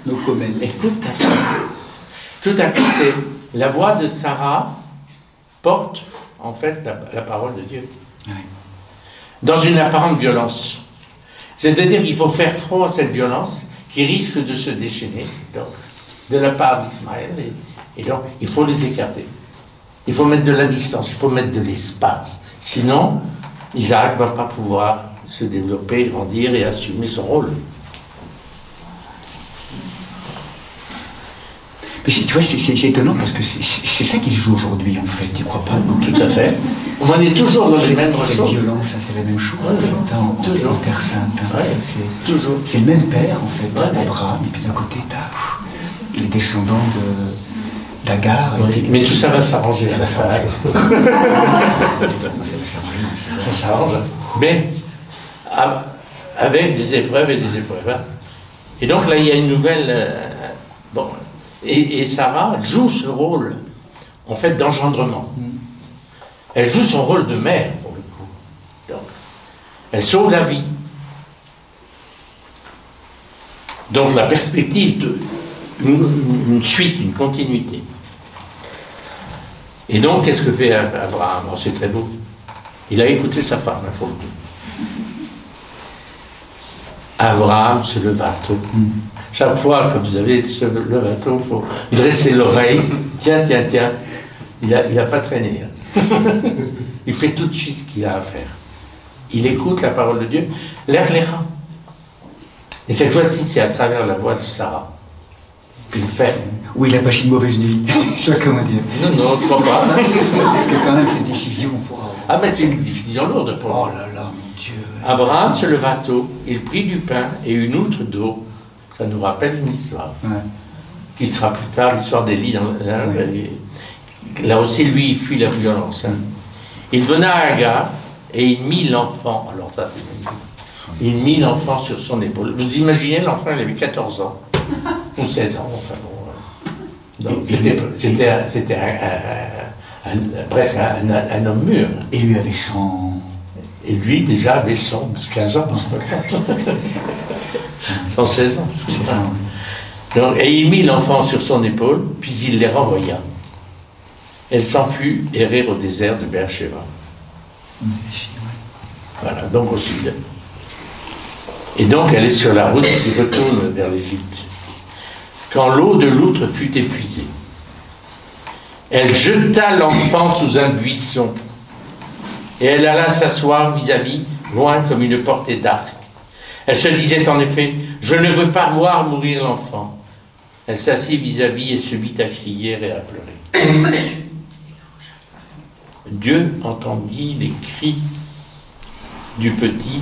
No comment. Écoute ta femme. Tout à coup, c'est la voix de Sarah porte en fait la parole de Dieu. Oui. Dans une apparente violence. C'est-à-dire qu'il faut faire front à cette violence qui risque de se déchaîner donc, de la part d'Ismaël. Et donc, il faut les écarter. Il faut mettre de la distance, il faut mettre de l'espace. Sinon, Isaac ne va pas pouvoir se développer, grandir et assumer son rôle. Mais tu vois, c'est étonnant parce que c'est ça qui se joue aujourd'hui, en fait, tu crois pas? Tout à fait. On en est toujours dans les mêmes choses. C'est violence, c'est la même chose, en fait, toujours. En Terre Sainte. Toujours. C'est le même père, en fait, Abraham, et puis d'un côté, tu as les descendants d'Agar. Mais tout ça va s'arranger. Ça va s'arranger. Ça s'arrange. Mais avec des épreuves et des épreuves. Hein. Et donc là, il y a une nouvelle... bon... Et Sarah joue ce rôle, en fait, d'engendrement. Elle joue son rôle de mère, pour le coup. Donc, elle sauve la vie. Donc, la perspective d'une suite, une continuité. Et donc, qu'est-ce que fait Abraham? Oh, c'est très beau. Il a écouté sa femme, pour le coup. Abraham se leva tôt. Chaque fois que vous avez le bateau, il faut dresser l'oreille. Tiens. Il n'a pas traîné. Hein. Il fait tout de suite ce qu'il a à faire. Il écoute la parole de Dieu, l'éclairant. Et cette fois-ci, c'est à travers la voix de Sarah. Il fait. Oui, il n'a pas chié une mauvaise nuit. Je sais pas comment dire. Non, je crois pas. Parce que quand même, cette décision... Ah, mais c'est une décision lourde pour moi. Oh là là, mon Dieu. Abraham se leva tôt, il prit du pain et une outre d'eau. Ça nous rappelle une histoire, qui sera plus tard l'histoire d'Élie. Là aussi, lui, il fuit la violence. Hein. Il donna à Agar et il mit l'enfant. Alors ça, c'est magnifique. Il mit l'enfant sur son épaule. Vous imaginez, l'enfant, il avait 14 ans, ou 16 ans, enfin bon. Donc c'était presque un homme mûr. Et lui avait 100... Et lui, déjà, avait 115 ans. 116 ans. Donc, et il mit l'enfant sur son épaule, puis il les renvoya. Elle s'enfuit errer au désert de Beersheba. Voilà, donc au sud. Et donc elle est sur la route qui retourne vers l'Égypte. Quand l'eau de l'outre fut épuisée, elle jeta l'enfant sous un buisson et elle alla s'asseoir vis-à-vis, loin comme une portée d'arc. Elle se disait en effet, je ne veux pas voir mourir l'enfant. Elle s'assit vis-à-vis et se mit à crier et à pleurer. Dieu entendit les cris du petit,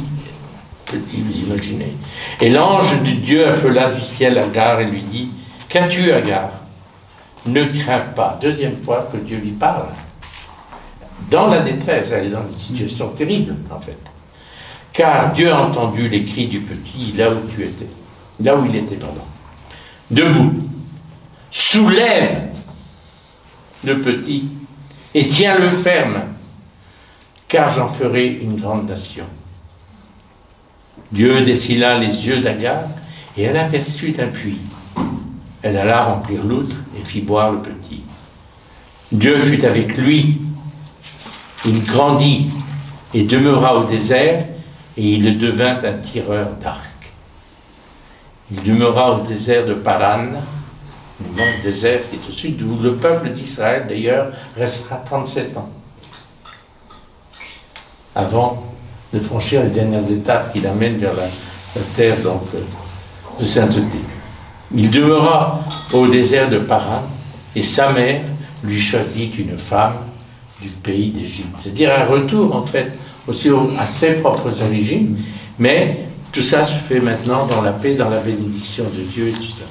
vous imaginez. Et l'ange de Dieu appela du ciel Agar et lui dit, qu'as-tu, Agar? Ne crains pas. Deuxième fois que Dieu lui parle. Dans la détresse, elle est dans une situation terrible, en fait. Car Dieu a entendu les cris du petit là où tu étais. Là où il était, pardon. Debout. Soulève le petit et tiens-le ferme, car j'en ferai une grande nation. Dieu dessina les yeux d'Agar et elle aperçut un puits. Elle alla remplir l'outre et fit boire le petit. Dieu fut avec lui. Il grandit et demeura au désert et il devint un tireur d'arc. Il demeura au désert de Paran, le même désert qui est au sud, où le peuple d'Israël, d'ailleurs, restera 37 ans avant de franchir les dernières étapes qui l'amènent vers la terre donc, de sainteté. Il demeura au désert de Paran et sa mère lui choisit une femme du pays d'Égypte. C'est-à-dire un retour, en fait, aussi à ses propres origines, mais tout ça se fait maintenant dans la paix, dans la bénédiction de Dieu et tout ça.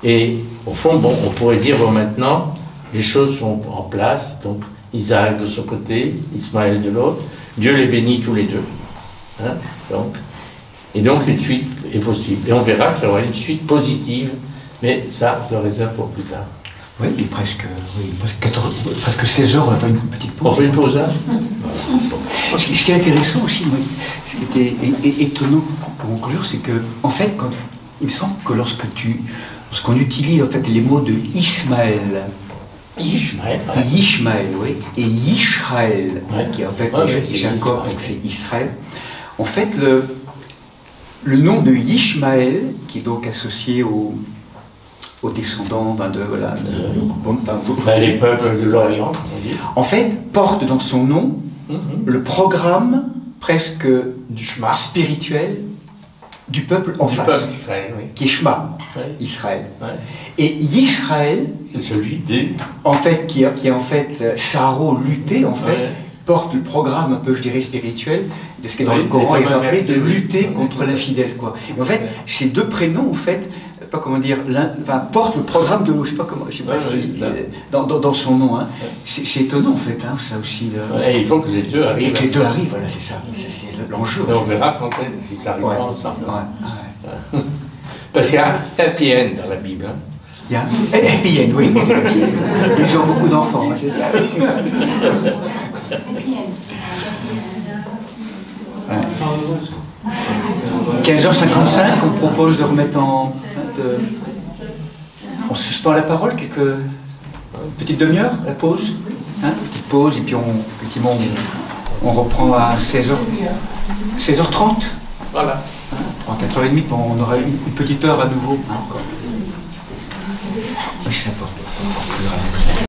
Et au fond, bon, on pourrait dire, bon, maintenant, les choses sont en place, donc Isaac de son côté, Ismaël de l'autre, Dieu les bénit tous les deux. Hein, donc, et donc une suite est possible. Et on verra qu'il y aura une suite positive, mais ça, je le réserve pour plus tard. Oui, il est presque 16 heures, on va faire une petite pause. On fait une pause, hein? Ce qui est intéressant aussi, oui, ce qui était étonnant pour conclure, c'est que, en fait, il me semble que lorsqu'on utilise en fait les mots de Ismaël, Ishmaël, oui, et Yishraël, ouais, qui en fait Jacob, donc c'est Israël, en fait, le nom de Ishmaël, qui est donc associé aux descendants les peuples de l'Orient, en fait, porte dans son nom le programme presque spirituel du peuple en face, peuple d'Israël, oui. Qui est Shema, ouais. Israël. Ouais. Et Yisraël, c'est celui des... en fait, qui est en fait Saharo lutter, en fait, ouais. Porte le programme un peu, je dirais, spirituel de ce qui est dans le Coran est rappelé de lutter contre l'infidèle, quoi. Et en fait, ces deux prénoms, en fait, pas comment dire, porte le programme de, je sais pas comment, je sais pas si, dans son nom, hein. C'est étonnant, en fait, hein, ça aussi. Et il faut que les deux arrivent. Que les deux arrivent, voilà, c'est ça, c'est l'enjeu. Et on verra quand si ça arrive ensemble. Ouais. Parce qu'il y a un happy end dans la Bible. Hein. Il y a un happy end, oui. Les gens ont beaucoup d'enfants, hein, c'est ça. Ouais. 15h55, on propose de remettre on suspend la parole, petite demi-heure, la pause, hein, petite pause, et puis effectivement on reprend à 16h30. Voilà. Hein, 4h30, on aura une petite heure à nouveau. Hein, c'est important.